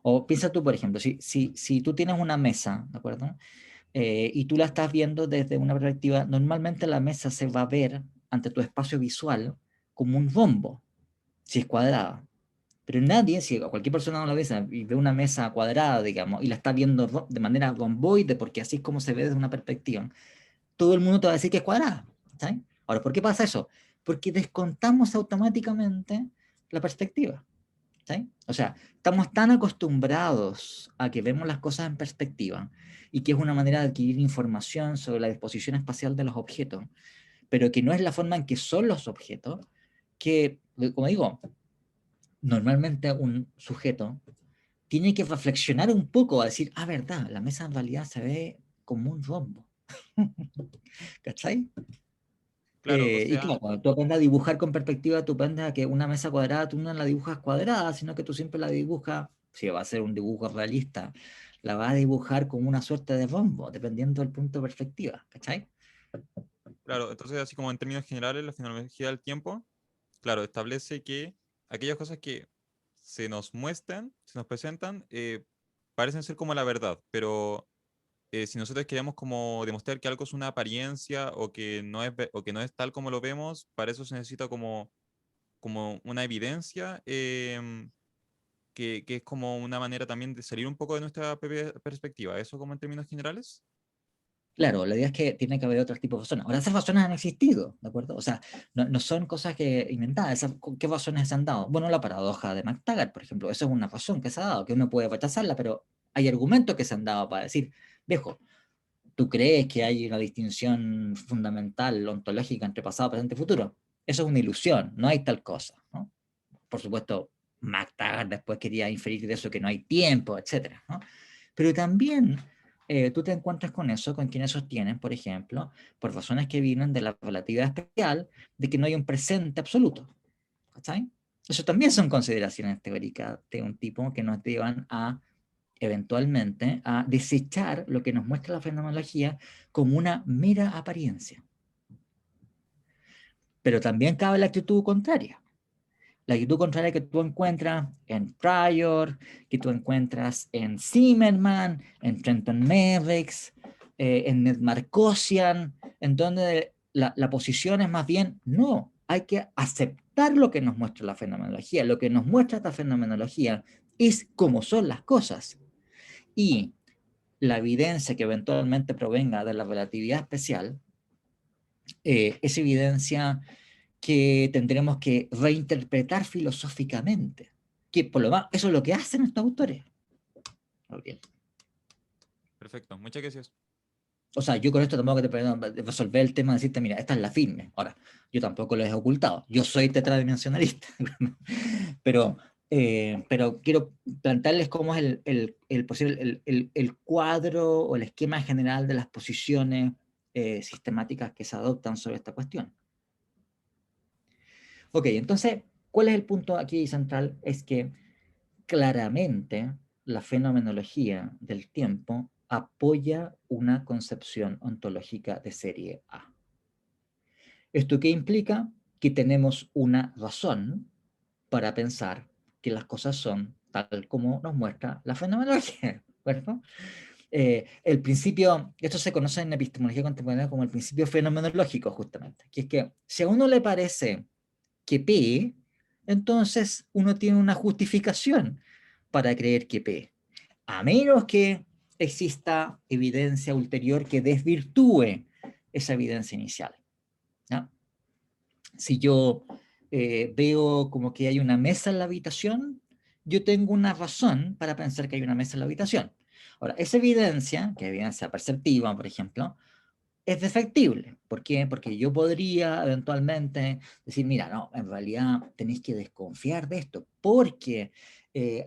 O piensa tú, por ejemplo, si tú tienes una mesa, ¿de acuerdo? Y tú la estás viendo desde una perspectiva, normalmente la mesa se va a ver ante tu espacio visual como un rombo, si es cuadrada. Pero nadie, si cualquier persona no la ve y ve una mesa cuadrada, digamos, y la está viendo de manera romboide, porque así es como se ve desde una perspectiva, todo el mundo te va a decir que es cuadrada. ¿Sí? Ahora, ¿por qué pasa eso? Porque descontamos automáticamente la perspectiva. ¿Sí? O sea, estamos tan acostumbrados a que vemos las cosas en perspectiva y que es una manera de adquirir información sobre la disposición espacial de los objetos, pero que no es la forma en que son los objetos, que, como digo, normalmente un sujeto tiene que reflexionar un poco a decir, ah, verdad, la mesa en realidad se ve como un rombo. ¿Cachai? Claro, o Y sea, claro, cuando tú aprendes a dibujar con perspectiva, tú aprendes a que una mesa cuadrada tú no la dibujas cuadrada, sino que tú siempre la dibujas, si va a ser un dibujo realista, la vas a dibujar como una suerte de rombo, dependiendo del punto de perspectiva, ¿cachai? claro, entonces así como en términos generales, la fenomenología del tiempo, claro, establece que aquellas cosas que se nos muestran, se nos presentan, parecen ser como la verdad, pero si nosotros queremos como demostrar que algo es una apariencia o que no es, o que no es tal como lo vemos, para eso se necesita como una evidencia que es como una manera también de salir un poco de nuestra propia perspectiva. ¿Eso como en términos generales? Claro, la idea es que tiene que haber otros tipos de razones. Ahora, esas razones han existido, ¿de acuerdo? O sea, no son cosas que inventadas. ¿Qué razones se han dado? Bueno, la paradoja de McTaggart, por ejemplo, eso es una razón que se ha dado, que uno puede rechazarla, pero hay argumentos que se han dado para decir, viejo, ¿tú crees que hay una distinción fundamental, ontológica, entre pasado, presente y futuro? Eso es una ilusión, no hay tal cosa, ¿no? Por supuesto, McTaggart después quería inferir de eso que no hay tiempo, etcétera, ¿no? Pero también tú te encuentras con eso, con quienes sostienen, por ejemplo, por razones que vienen de la relatividad especial, de que no hay un presente absoluto, ¿cachai? Eso también son consideraciones teóricas de un tipo que nos llevan a, eventualmente, a desechar lo que nos muestra la fenomenología como una mera apariencia. Pero también cabe la actitud contraria. La actitud contraria que tú encuentras en Pryor, que tú encuentras en Zimmerman, en Trenton Merricks, en Ned Markosian, en donde la posición es más bien, no, hay que aceptar lo que nos muestra la fenomenología. Lo que nos muestra esta fenomenología es cómo son las cosas. Y la evidencia que eventualmente provenga de la relatividad especial es evidencia que tendremos que reinterpretar filosóficamente. Que por lo más, eso es lo que hacen estos autores. Bien. Perfecto, muchas gracias. O sea, yo con esto tampoco te puedo resolver el tema de decirte, mira, esta es la firme. Ahora, yo tampoco lo he ocultado. Yo soy tetradimensionalista. pero quiero plantearles cómo es el cuadro o el esquema general de las posiciones sistemáticas que se adoptan sobre esta cuestión. Ok, entonces, ¿cuál es el punto aquí central? Es que claramente la fenomenología del tiempo apoya una concepción ontológica de serie A. ¿Esto qué implica? Que tenemos una razón para pensar que las cosas son tal como nos muestra la fenomenología, ¿verdad? El principio, esto se conoce en epistemología contemporánea como el principio fenomenológico, justamente, que es que si a uno le parece que P, entonces uno tiene una justificación para creer que P, a menos que exista evidencia ulterior que desvirtúe esa evidencia inicial, ¿no? Si yo veo como que hay una mesa en la habitación, yo tengo una razón para pensar que hay una mesa en la habitación. Ahora, esa evidencia, que es evidencia perceptiva, por ejemplo, es defectible. ¿Por qué? Porque yo podría eventualmente decir, mira, no, en realidad tenéis que desconfiar de esto, porque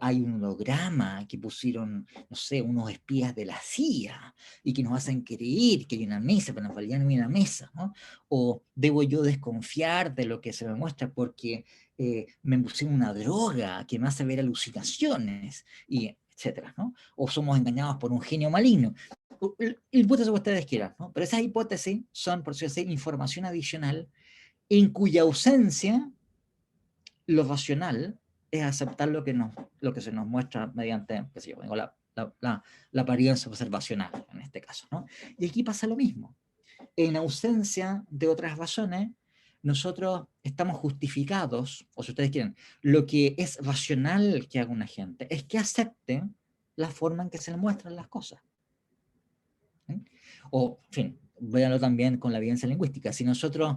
hay un holograma que pusieron, no sé, unos espías de la CIA y que nos hacen creer que hay una mesa, pero en realidad no hay una mesa, ¿no? O debo yo desconfiar de lo que se me muestra porque me pusieron una droga que me hace ver alucinaciones, y etcétera, ¿no? O somos engañados por un genio maligno. Hipótesis que ustedes quieran, ¿no? Pero esas hipótesis son, por decirlo así, información adicional en cuya ausencia lo racional es aceptar lo que se nos muestra mediante, qué sé yo, la apariencia observacional en este caso, ¿no? Y aquí pasa lo mismo. En ausencia de otras razones, nosotros estamos justificados, o si ustedes quieren, lo que es racional que haga una gente es que acepte la forma en que se le muestran las cosas. O, en fin, véanlo también con la evidencia lingüística. Si nosotros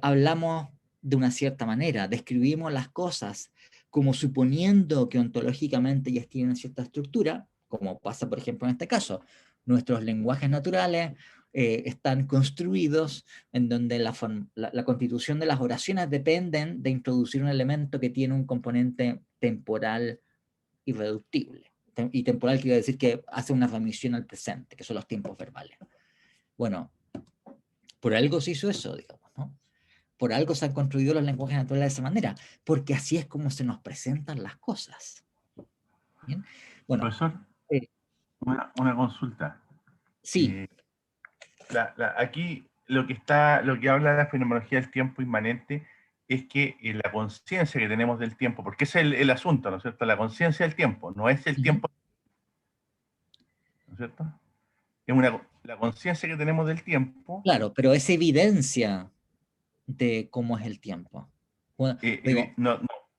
hablamos de una cierta manera, describimos las cosas como suponiendo que ontológicamente ellas tienen cierta estructura, como pasa, por ejemplo, en este caso, nuestros lenguajes naturales están construidos en donde la constitución de las oraciones dependen de introducir un elemento que tiene un componente temporal irreductible. Y temporal quiere decir que hace una remisión al presente, que son los tiempos verbales. Bueno, por algo se hizo eso, digamos, ¿no? Por algo se han construido los lenguajes naturales de esa manera, porque así es como se nos presentan las cosas. ¿Bien? Bueno, profesor, una consulta. sí. Aquí lo que habla de la fenomenología del tiempo inmanente es que la conciencia que tenemos del tiempo, porque ese es el asunto, ¿no es cierto? La conciencia del tiempo, no es el tiempo, ¿no es cierto? Es la conciencia que tenemos del tiempo. Claro, pero es evidencia de cómo es el tiempo. Bueno, digo,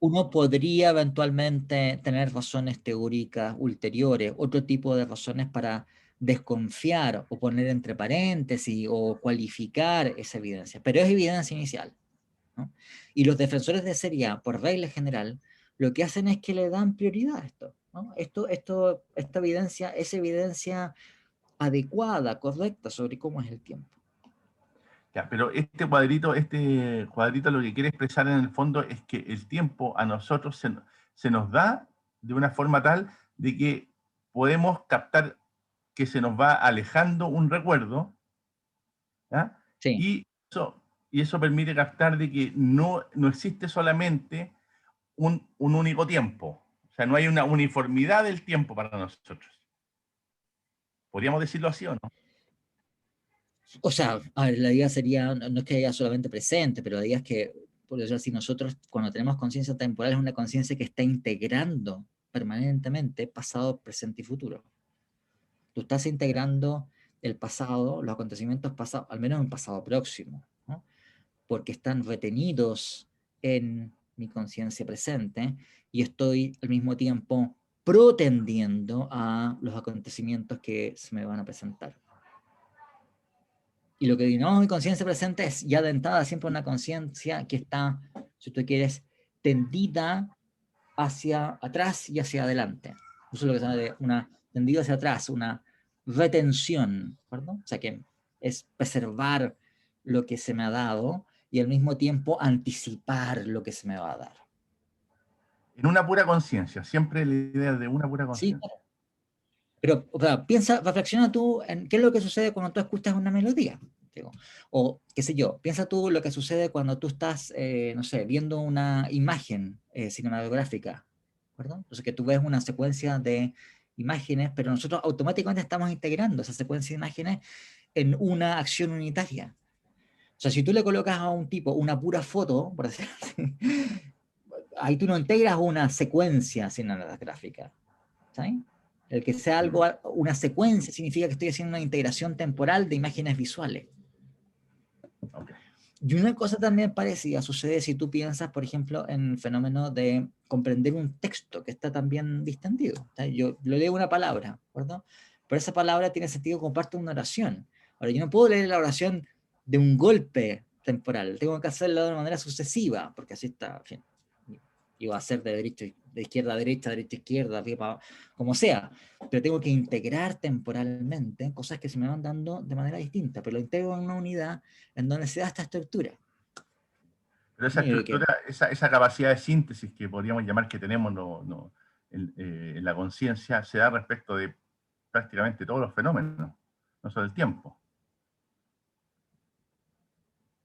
uno podría eventualmente tener razones teóricas ulteriores, otro tipo de razones para desconfiar o poner entre paréntesis o cualificar esa evidencia, pero es evidencia inicial, ¿no? Y los defensores de serie A, por regla general, lo que hacen es que le dan prioridad a esto, ¿no? Esta evidencia es evidencia adecuada, correcta sobre cómo es el tiempo. Ya, pero este cuadrito lo que quiere expresar en el fondo es que el tiempo a nosotros se nos da de una forma tal de que podemos captar que se nos va alejando un recuerdo, ¿ya? Sí. Y eso permite captar de que no existe solamente un único tiempo. O sea, no hay una uniformidad del tiempo para nosotros. ¿Podríamos decirlo así o no? O sea, a ver, la idea sería, no es que haya solamente presente, pero la idea es que, por decirlo así, nosotros cuando tenemos conciencia temporal es una conciencia que está integrando permanentemente pasado, presente y futuro. Tú estás integrando el pasado, los acontecimientos pasados, al menos en un pasado próximo, ¿no? Porque están retenidos en mi conciencia presente y estoy al mismo tiempo protendiendo a los acontecimientos que se me van a presentar. Y lo que llamamos mi conciencia presente es ya de entrada siempre una conciencia que está, si tú quieres, tendida hacia atrás y hacia adelante. Eso es lo que se llama de una tendida hacia atrás, una retención, ¿verdad? O sea que es preservar lo que se me ha dado y al mismo tiempo anticipar lo que se me va a dar. En una pura conciencia, siempre la idea de una pura Sí, conciencia. claro. Pero o sea, piensa, reflexiona tú en qué es lo que sucede cuando tú escuchas una melodía. Digo. O, qué sé yo, piensa tú lo que sucede cuando tú estás, no sé, viendo una imagen cinematográfica, ¿verdad? Entonces que tú ves una secuencia de imágenes, pero nosotros automáticamente estamos integrando esa secuencia de imágenes en una acción unitaria. O sea, si tú le colocas a un tipo una pura foto, por decirlo así, ahí tú no integras una secuencia cinematográfica, ¿sabes? El que sea algo, una secuencia, significa que estoy haciendo una integración temporal de imágenes visuales. Okay. Y una cosa también parecida sucede si tú piensas, por ejemplo, en el fenómeno de comprender un texto que está también distendido. Yo leo una palabra, ¿verdad? Pero esa palabra tiene sentido como parte de una oración. Ahora, yo no puedo leer la oración de un golpe temporal, tengo que hacerlo de una manera sucesiva, porque así está, en fin, y va a ser de izquierda a derecha, derecha a izquierda, como sea, pero tengo que integrar temporalmente cosas que se me van dando de manera distinta, pero lo integro en una unidad en donde se da esta estructura. Pero esa estructura, esa capacidad de síntesis que podríamos llamar que tenemos en la conciencia, se da respecto de prácticamente todos los fenómenos, no solo el tiempo.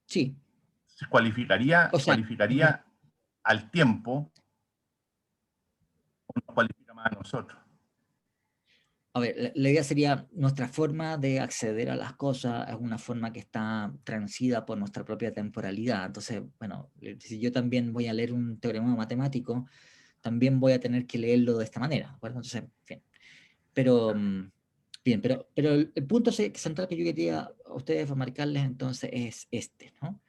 Sí. Se cualificaría al tiempo, o nos cualifica más a nosotros. A ver, la idea sería, nuestra forma de acceder a las cosas es una forma que está transida por nuestra propia temporalidad. Entonces, bueno, si yo también voy a leer un teorema matemático, también voy a tener que leerlo de esta manera, ¿de acuerdo? Entonces, bien. Pero, bien, pero el punto central que yo quería a ustedes marcarles entonces es este, ¿no?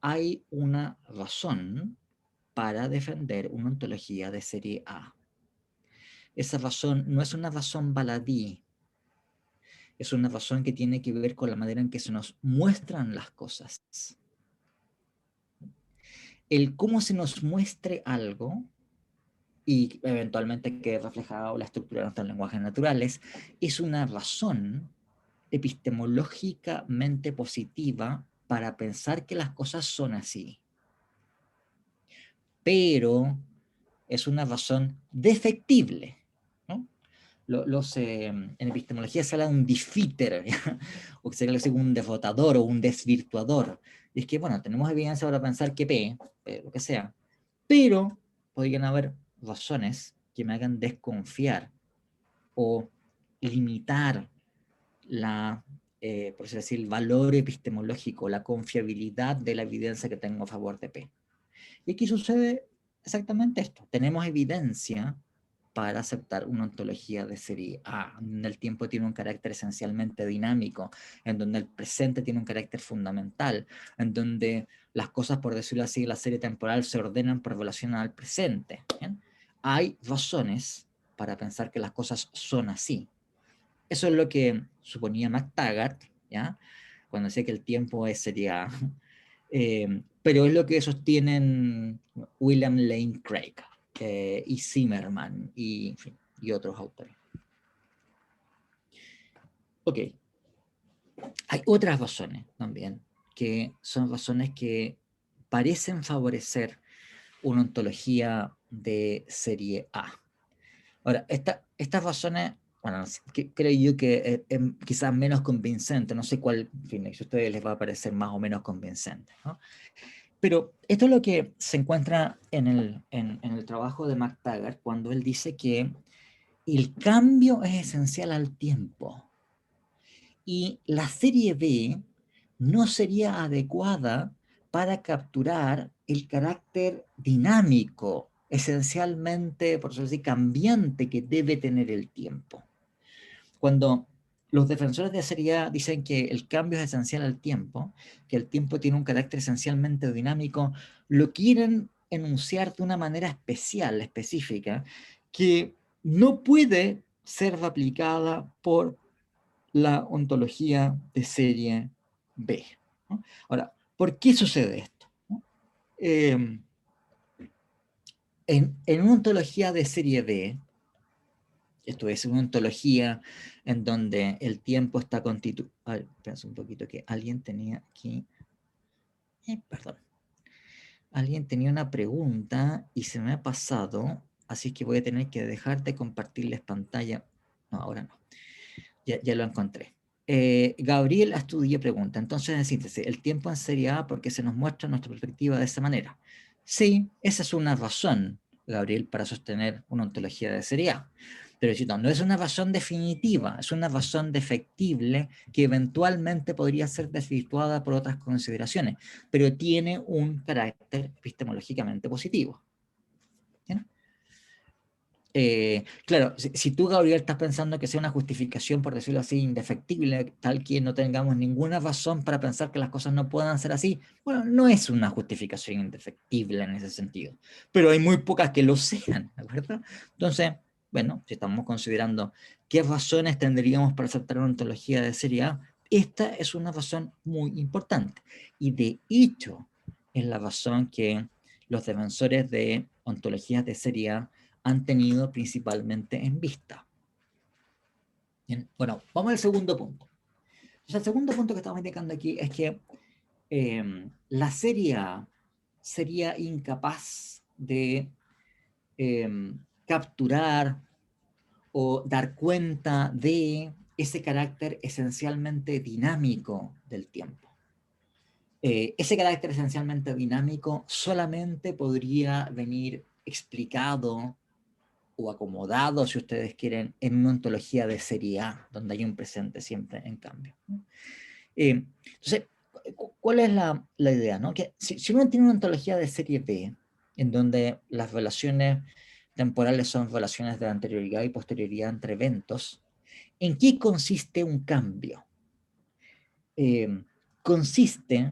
Hay una razón para defender una ontología de serie A. Esa razón no es una razón baladí, es una razón que tiene que ver con la manera en que se nos muestran las cosas. El cómo se nos muestre algo y eventualmente quede reflejado la estructura de nuestros lenguajes naturales es una razón epistemológicamente positiva para pensar que las cosas son así. Pero es una razón defectible, ¿no? En epistemología se habla de un defeater, o que sería un derrotador o un desvirtuador. Y es que, bueno, tenemos evidencia para pensar que P, lo que sea, pero podrían haber razones que me hagan desconfiar o limitar por decir, el valor epistemológico, la confiabilidad de la evidencia que tengo a favor de P. Y aquí sucede exactamente esto. Tenemos evidencia para aceptar una ontología de serie A, en donde el tiempo tiene un carácter esencialmente dinámico, en donde el presente tiene un carácter fundamental, en donde las cosas, por decirlo así, la serie temporal se ordenan por relación al presente. ¿Bien? Hay razones para pensar que las cosas son así. Eso es lo que suponía McTaggart, ¿ya? Cuando decía que el tiempo es serie A. Pero es lo que sostienen William Lane Craig y Zimmerman y, en fin, y otros autores. Ok. Hay otras razones también, que son razones que parecen favorecer una ontología de serie A. Ahora, estas razones, bueno, creo yo que es quizás menos convincente, no sé cuál, en fin, si a ustedes les va a parecer más o menos convincente, ¿no? Pero esto es lo que se encuentra en el trabajo de McTaggart, cuando él dice que el cambio es esencial al tiempo. Y la serie B no sería adecuada para capturar el carácter dinámico, esencialmente, por decirlo así, cambiante que debe tener el tiempo. Cuando los defensores de serie A dicen que el cambio es esencial al tiempo, que el tiempo tiene un carácter esencialmente dinámico, lo quieren enunciar de una manera especial, específica, que no puede ser replicada por la ontología de serie B, ¿no? Ahora, ¿por qué sucede esto? En una ontología de serie B, esto es una ontología en donde el tiempo está constituido... Espera un poquito que alguien tenía aquí... perdón. Alguien tenía una pregunta y se me ha pasado, así que voy a tener que dejar de compartirles pantalla. No, ahora no. Ya lo encontré. Gabriel Astudillo pregunta, entonces en síntesis, ¿el tiempo en serie A porque se nos muestra nuestra perspectiva de esa manera? Sí, esa es una razón, Gabriel, para sostener una ontología de serie A. Pero si no es una razón definitiva, es una razón defectible que eventualmente podría ser desvirtuada por otras consideraciones, pero tiene un carácter epistemológicamente positivo. ¿Bien? Claro, si tú, Gabriel, estás pensando que sea una justificación, por decirlo así, indefectible, tal que no tengamos ninguna razón para pensar que las cosas no puedan ser así, bueno, no es una justificación indefectible en ese sentido, pero hay muy pocas que lo sean, ¿de acuerdo? Entonces, bueno, si estamos considerando qué razones tendríamos para aceptar una ontología de serie A, esta es una razón muy importante, y de hecho es la razón que los defensores de ontologías de serie A han tenido principalmente en vista. Bien, bueno, vamos al segundo punto. Entonces, el segundo punto que estamos indicando aquí es que la serie A sería incapaz de capturar o dar cuenta de ese carácter esencialmente dinámico del tiempo. Ese carácter esencialmente dinámico solamente podría venir explicado o acomodado, si ustedes quieren, en una ontología de serie A, donde hay un presente siempre en cambio. Entonces, ¿cuál es la idea? ¿No? Que si uno tiene una ontología de serie B, en donde las relaciones temporales son relaciones de anterioridad y posterioridad entre eventos, ¿en qué consiste un cambio? Consiste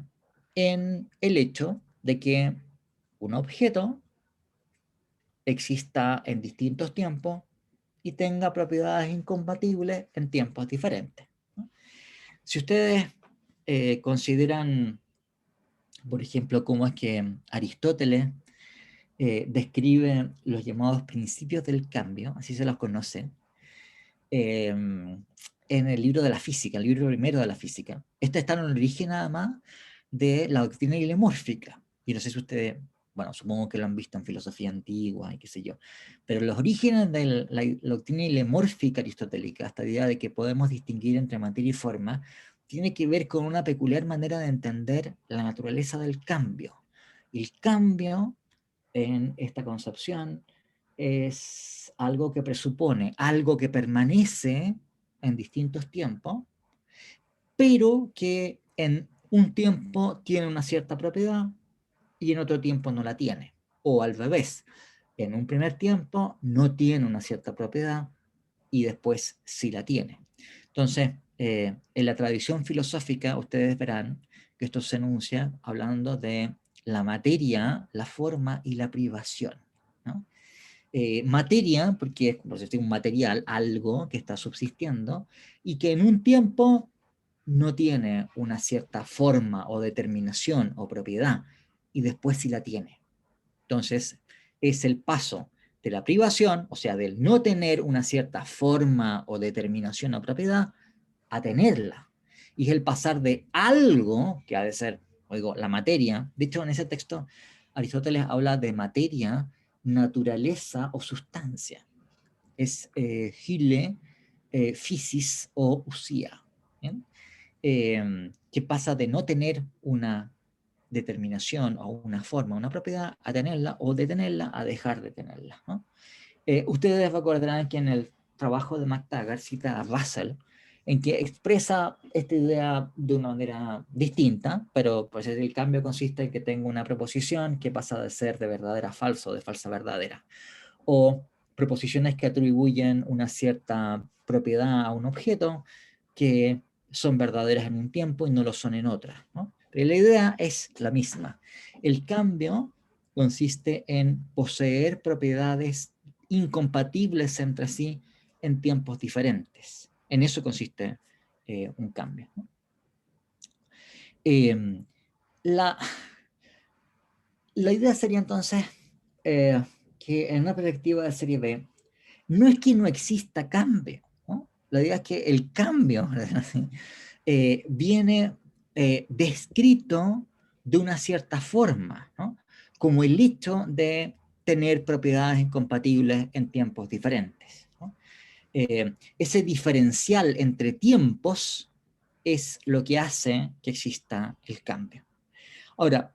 en el hecho de que un objeto exista en distintos tiempos y tenga propiedades incompatibles en tiempos diferentes, ¿no? Si ustedes consideran, por ejemplo, cómo es que Aristóteles describe los llamados principios del cambio, así se los conoce, en el libro de la física, el libro primero de la física. Este está en el origen nada más de la doctrina hilemórfica. Y no sé si ustedes, bueno, supongo que lo han visto en filosofía antigua y qué sé yo, pero los orígenes de la doctrina hilemórfica aristotélica, esta idea de que podemos distinguir entre materia y forma, tiene que ver con una peculiar manera de entender la naturaleza del cambio. El cambio en esta concepción es algo que presupone, algo que permanece en distintos tiempos, pero que en un tiempo tiene una cierta propiedad y en otro tiempo no la tiene. O al revés, en un primer tiempo no tiene una cierta propiedad y después sí la tiene. Entonces, en la tradición filosófica ustedes verán que esto se enuncia hablando de la materia, la forma y la privación, ¿no? Materia, porque es como si fuera un material, algo que está subsistiendo, y que en un tiempo no tiene una cierta forma o determinación o propiedad, y después sí la tiene. Entonces, es el paso de la privación, o sea, del no tener una cierta forma o determinación o propiedad, a tenerla. Y es el pasar de algo, que ha de ser, oigo, la materia. De hecho, en ese texto, Aristóteles habla de materia, naturaleza o sustancia. Es hyle, physis o usía. ¿Bien? Que pasa de no tener una determinación o una forma, una propiedad, a tenerla, o de tenerla a dejar de tenerla, ¿no? Ustedes recordarán que en el trabajo de McTaggart cita a Russell, en que expresa esta idea de una manera distinta, pero pues el cambio consiste en que tengo una proposición que pasa de ser de verdadera a falso, de falsa a verdadera, o proposiciones que atribuyen una cierta propiedad a un objeto que son verdaderas en un tiempo y no lo son en otra, ¿no? Pero la idea es la misma. El cambio consiste en poseer propiedades incompatibles entre sí en tiempos diferentes. En eso consiste un cambio, ¿no? La idea sería entonces que en una perspectiva de serie B, no es que no exista cambio, ¿no? La idea es que el cambio viene descrito de una cierta forma, ¿no? Como el hecho de tener propiedades incompatibles en tiempos diferentes, ¿no? Ese diferencial entre tiempos es lo que hace que exista el cambio. Ahora,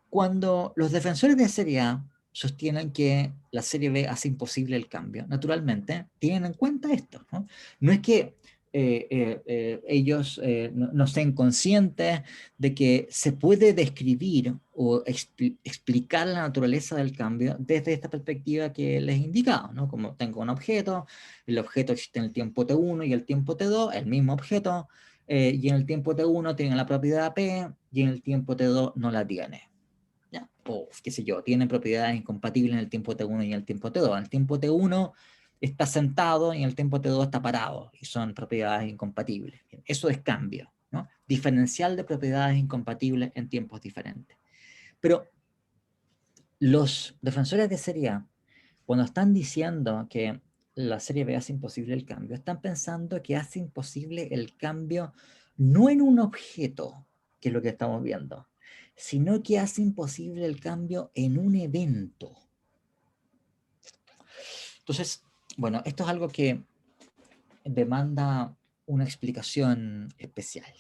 cuando los defensores de serie A sostienen que la serie B hace imposible el cambio, naturalmente tienen en cuenta esto, ¿no? No es que ellos no sean conscientes de que se puede describir o explicar la naturaleza del cambio desde esta perspectiva que les he indicado, ¿no? Como tengo un objeto, el objeto existe en el tiempo T1 y el tiempo T2, el mismo objeto, y en el tiempo T1 tiene la propiedad P y en el tiempo T2 no la tiene. ¿Ya? O qué sé yo, tiene propiedades incompatibles en el tiempo T1 y en el tiempo T2. En el tiempo T1 está sentado y en el tiempo T2 está parado y son propiedades incompatibles. Bien, eso es cambio, ¿no? Diferencial de propiedades incompatibles en tiempos diferentes. Pero los defensores de serie A, cuando están diciendo que la serie B hace imposible el cambio, están pensando que hace imposible el cambio no en un objeto, que es lo que estamos viendo, sino que hace imposible el cambio en un evento. Entonces, bueno, esto es algo que demanda una explicación especial,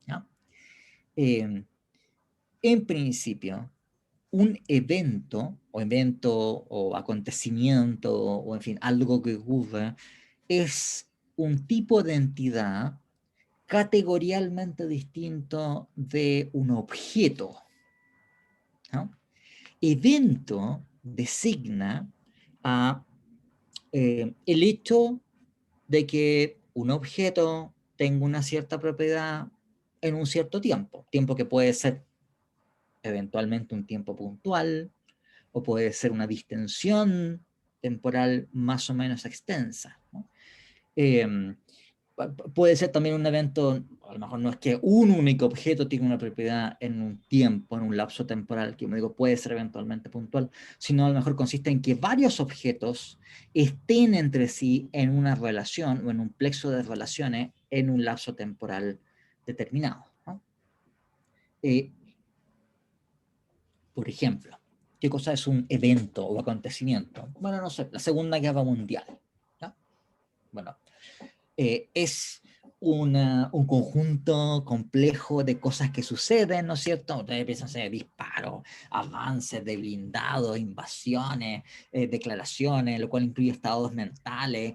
¿no? En principio, un evento o acontecimiento o en fin, algo que ocurre es un tipo de entidad categorialmente distinto de un objeto, ¿no? Evento designa a el hecho de que un objeto tenga una cierta propiedad en un cierto tiempo que puede ser eventualmente un tiempo puntual, o puede ser una distensión temporal más o menos extensa, ¿no? Puede ser también un evento, a lo mejor no es que un único objeto tiene una propiedad en un tiempo, en un lapso temporal, que como digo, puede ser eventualmente puntual, sino a lo mejor consiste en que varios objetos estén entre sí en una relación o en un plexo de relaciones en un lapso temporal determinado, ¿no? Por ejemplo, ¿qué cosa es un evento o acontecimiento? Bueno, no sé, la Segunda Guerra Mundial, ¿no? Bueno, es un conjunto complejo de cosas que suceden, ¿no es cierto? Ustedes piensan en disparos, avances de blindados, invasiones, declaraciones, lo cual incluye estados mentales,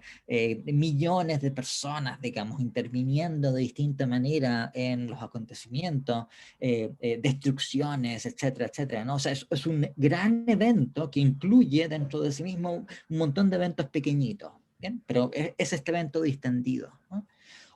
millones de personas, digamos, interviniendo de distinta manera en los acontecimientos, destrucciones, etcétera, etcétera, ¿no? O sea, es un gran evento que incluye dentro de sí mismo un montón de eventos pequeñitos. ¿Bien? Pero es este evento distendido, ¿no?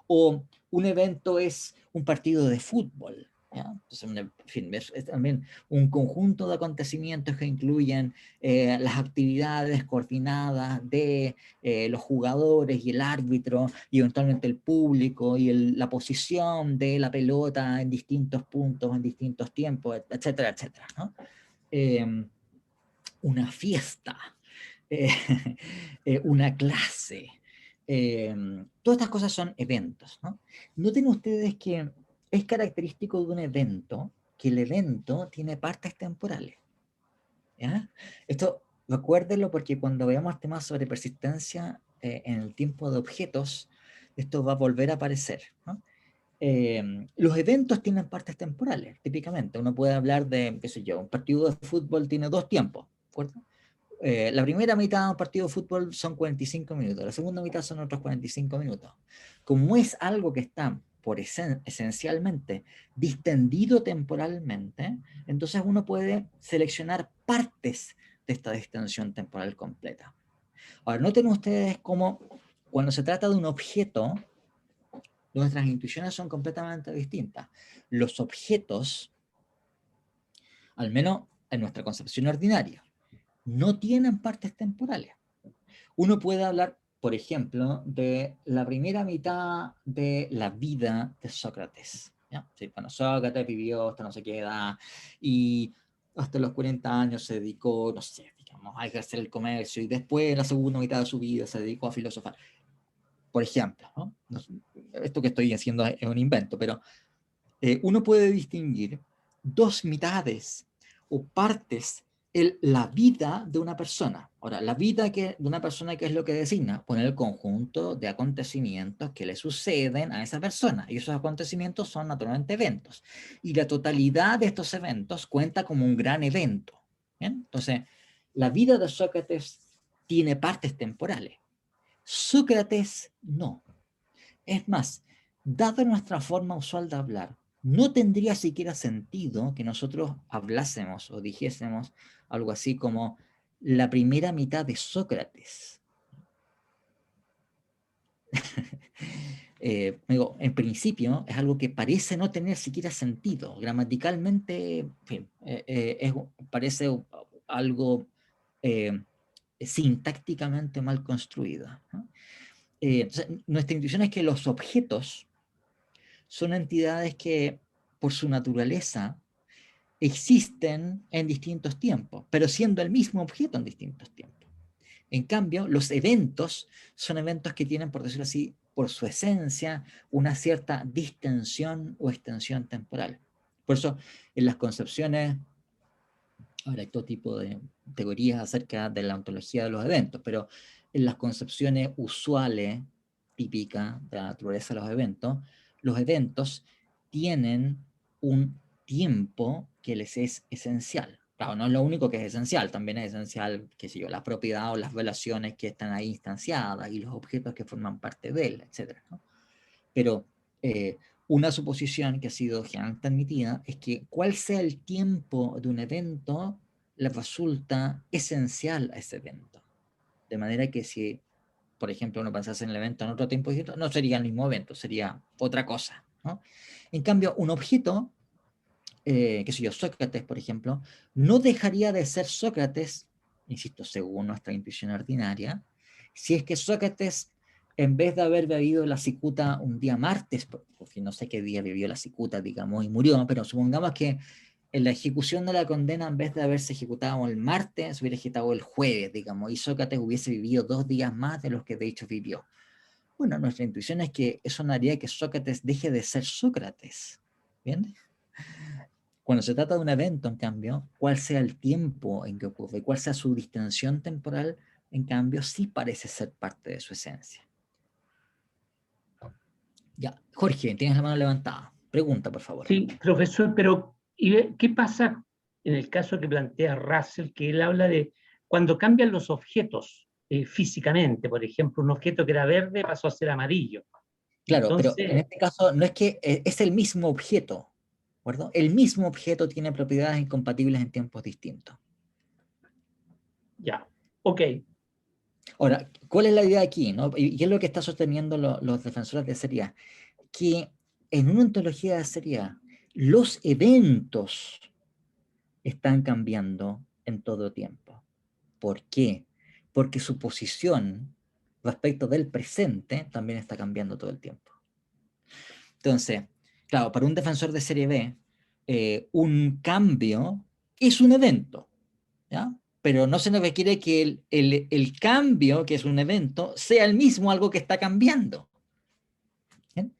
O un evento es un partido de fútbol, ¿ya? Entonces, en fin, es también un conjunto de acontecimientos que incluyen las actividades coordinadas de los jugadores y el árbitro y eventualmente el público y la posición de la pelota en distintos puntos, en distintos tiempos, etcétera, etcétera, ¿no? Una fiesta, una clase. Todas estas cosas son eventos, ¿no? Noten ustedes que es característico de un evento que el evento tiene partes temporales, ¿ya? Esto recuérdenlo porque cuando veamos temas sobre persistencia en el tiempo de objetos, esto va a volver a aparecer, ¿no? Los eventos tienen partes temporales, típicamente. Uno puede hablar de, qué sé yo, un partido de fútbol tiene 2 tiempos, ¿de acuerdo? La primera mitad de un partido de fútbol son 45 minutos, la segunda mitad son otros 45 minutos. Como es algo que está por esencialmente distendido temporalmente, entonces uno puede seleccionar partes de esta distensión temporal completa. Ahora, noten ustedes cómo cuando se trata de un objeto, nuestras intuiciones son completamente distintas. Los objetos, al menos en nuestra concepción ordinaria, no tienen partes temporales. Uno puede hablar, por ejemplo, de la primera mitad de la vida de Sócrates. ¿Ya? Sí, bueno, Sócrates vivió hasta no sé qué edad y hasta los 40 años se dedicó, no sé, digamos, a ejercer el comercio y después en la segunda mitad de su vida se dedicó a filosofar. Por ejemplo, ¿no? Esto que estoy haciendo es un invento, pero uno puede distinguir 2 mitades o partes en la vida de una persona. Ahora, la vida de una persona, ¿qué es lo que designa? Poner el conjunto de acontecimientos que le suceden a esa persona. Y esos acontecimientos son naturalmente eventos. Y la totalidad de estos eventos cuenta como un gran evento. ¿Bien? Entonces, la vida de Sócrates tiene partes temporales. Sócrates no. Es más, dada nuestra forma usual de hablar, no tendría siquiera sentido que nosotros hablásemos o dijésemos algo así como la primera mitad de Sócrates. En principio es algo que parece no tener siquiera sentido. Gramaticalmente, en fin, parece algo sintácticamente mal construido, ¿no? Entonces, nuestra intuición es que los objetos son entidades que, por su naturaleza, existen en distintos tiempos, pero siendo el mismo objeto en distintos tiempos. En cambio, los eventos son eventos que tienen, por decirlo así, por su esencia, una cierta distensión o extensión temporal. Por eso, en las concepciones, ahora hay todo tipo de teorías acerca de la ontología de los eventos, pero en las concepciones usuales, típicas de la naturaleza de los eventos tienen un tiempo que les es esencial. Claro, no es lo único que es esencial, también es esencial, qué sé yo, las propiedades o las relaciones que están ahí instanciadas y los objetos que forman parte de él, etc., ¿no? Pero una suposición que ha sido generalmente admitida es que cuál sea el tiempo de un evento le resulta esencial a ese evento. De manera que si, por ejemplo, uno pensase en el evento en otro tiempo, no sería el mismo evento, sería otra cosa, ¿no? En cambio, un objeto, qué sé yo, Sócrates, por ejemplo, no dejaría de ser Sócrates, insisto, según nuestra intuición ordinaria, si es que Sócrates, en vez de haber bebido la cicuta un día martes, porque no sé qué día bebió la cicuta, digamos, y murió, pero supongamos que en la ejecución de la condena, en vez de haberse ejecutado el martes, se hubiera ejecutado el jueves, digamos, y Sócrates hubiese vivido 2 días más de los que de hecho vivió. Bueno, nuestra intuición es que eso no haría que Sócrates deje de ser Sócrates. ¿Bien? Cuando se trata de un evento, en cambio, cuál sea el tiempo en que ocurre, cuál sea su distensión temporal, en cambio, sí parece ser parte de su esencia. Ya, Jorge, tienes la mano levantada. Pregunta, por favor. Sí, profesor, pero ¿qué pasa en el caso que plantea Russell, que él habla de cuando cambian los objetos físicamente? Por ejemplo, un objeto que era verde pasó a ser amarillo. Claro, Entonces, pero en este caso no es que es el mismo objeto, ¿verdad? El mismo objeto tiene propiedades incompatibles en tiempos distintos. ya, ok. Ahora, ¿cuál es la idea aquí, no? Y qué es lo que están sosteniendo los defensores de seriedad? Que en una ontología de seriedad, los eventos están cambiando en todo tiempo. ¿Por qué? Porque su posición respecto del presente también está cambiando todo el tiempo. Entonces, claro, para un defensor de serie B, un cambio es un evento, ¿ya? Pero no se nos requiere que el cambio, que es un evento, sea el mismo algo que está cambiando. ¿Bien?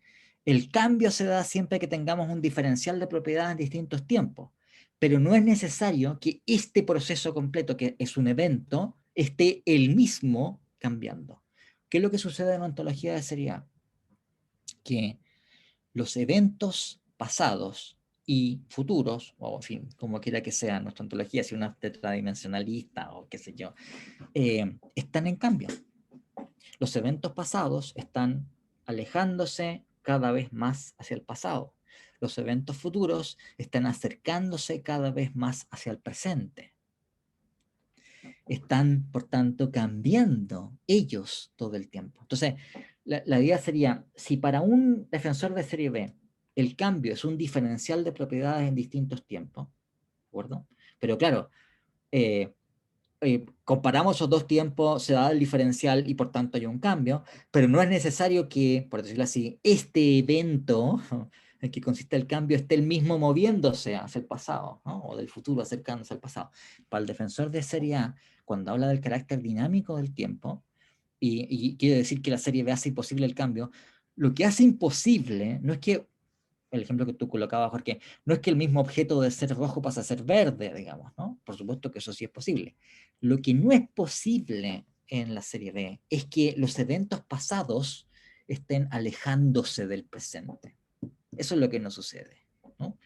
El cambio se da siempre que tengamos un diferencial de propiedades en distintos tiempos, pero no es necesario que este proceso completo, que es un evento, esté el mismo cambiando. ¿Qué es lo que sucede en ontología de seriedad? Que los eventos pasados y futuros, o en fin, como quiera que sea nuestra ontología, si una es tetradimensionalista o qué sé yo, están en cambio. Los eventos pasados están alejándose cada vez más hacia el pasado. Los eventos futuros están acercándose cada vez más hacia el presente. Están, por tanto, cambiando ellos todo el tiempo. Entonces, la idea sería, si para un defensor de serie B el cambio es un diferencial de propiedades en distintos tiempos, ¿de acuerdo? Pero claro, comparamos esos dos tiempos, se da el diferencial y por tanto hay un cambio, pero no es necesario que, por decirlo así, este evento en que consiste el cambio esté el mismo moviéndose hacia el pasado, ¿no? O del futuro acercándose al pasado. Para el defensor de serie A, cuando habla del carácter dinámico del tiempo, y quiere decir que la serie B hace imposible el cambio, lo que hace imposible no es que, el ejemplo que tú colocabas, Jorge, no es que el mismo objeto de ser rojo pasa a ser verde, digamos, ¿no? Por supuesto que eso sí es posible. Lo que no es posible en la serie B es que los eventos pasados estén alejándose del presente. Eso es lo que no sucede, ¿no?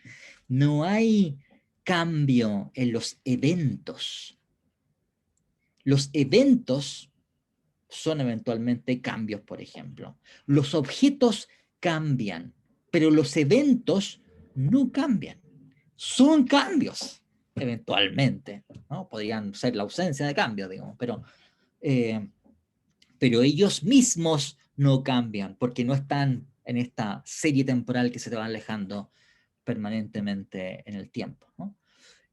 No hay cambio en los eventos. Los eventos son eventualmente cambios, por ejemplo. Los objetos cambian, pero los eventos no cambian. Son cambios, eventualmente, ¿no? Podrían ser la ausencia de cambio, digamos, pero ellos mismos no cambian, porque no están en esta serie temporal que se te va alejando permanentemente en el tiempo, ¿no?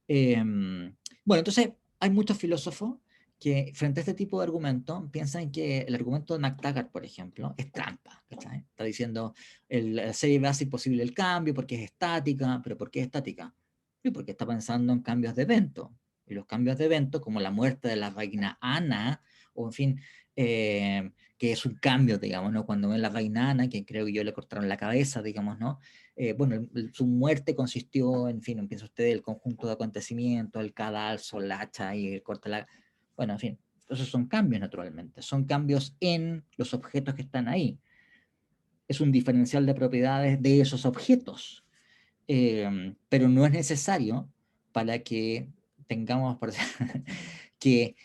Bueno, entonces hay muchos filósofos que frente a este tipo de argumento piensan que el argumento de McTaggart, por ejemplo, es trampa, ¿cachai? Está diciendo la serie B hace imposible el cambio porque es estática, pero ¿por qué es estática? Sí, porque está pensando en cambios de evento, y los cambios de evento, como la muerte de la reina Ana, o en fin, que es un cambio, digamos, ¿no? Cuando ven la reina Ana, que creo que yo le cortaron la cabeza, digamos, ¿no? Bueno, su muerte consistió, en fin, piensa usted, el conjunto de acontecimientos, el cadalso, el hacha y el corte la... Bueno, en fin, esos son cambios naturalmente, son cambios en los objetos que están ahí. Es un diferencial de propiedades de esos objetos, pero no es necesario para que tengamos que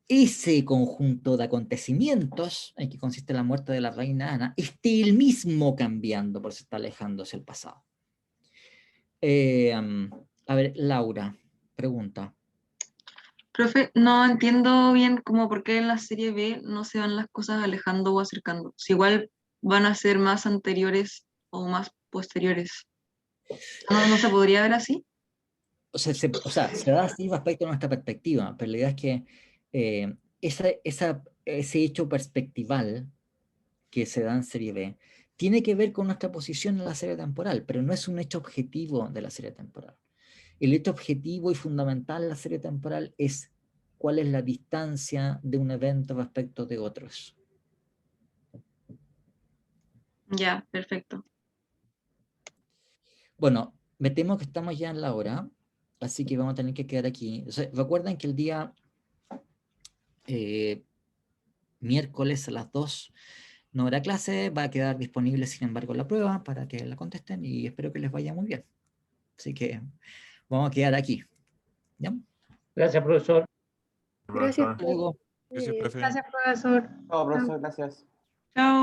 ese conjunto de acontecimientos en que consiste la muerte de la reina Ana esté el mismo cambiando por se está alejando hacia el pasado. A ver, Laura, pregunta. Profe, no entiendo bien como por qué en la serie B no se van las cosas alejando o acercando. Si igual van a ser más anteriores o más posteriores. ¿No se podría ver así? O sea, se da así respecto a nuestra perspectiva, pero la idea es que ese hecho perspectival que se da en serie B tiene que ver con nuestra posición en la serie temporal, pero no es un hecho objetivo de la serie temporal. El hecho objetivo y fundamental de la serie temporal es cuál es la distancia de un evento respecto de otros. Ya, perfecto. Bueno, me temo que estamos ya en la hora, así que vamos a tener que quedar aquí. O sea, recuerden que el día miércoles a las 2 no habrá clase, va a quedar disponible sin embargo la prueba para que la contesten y espero que les vaya muy bien. Así que vamos a quedar aquí. ¿Ya? Gracias, profesor. Gracias. Hasta luego. Gracias, profe. Gracias, profesor. Chao, profesor, gracias. Chao.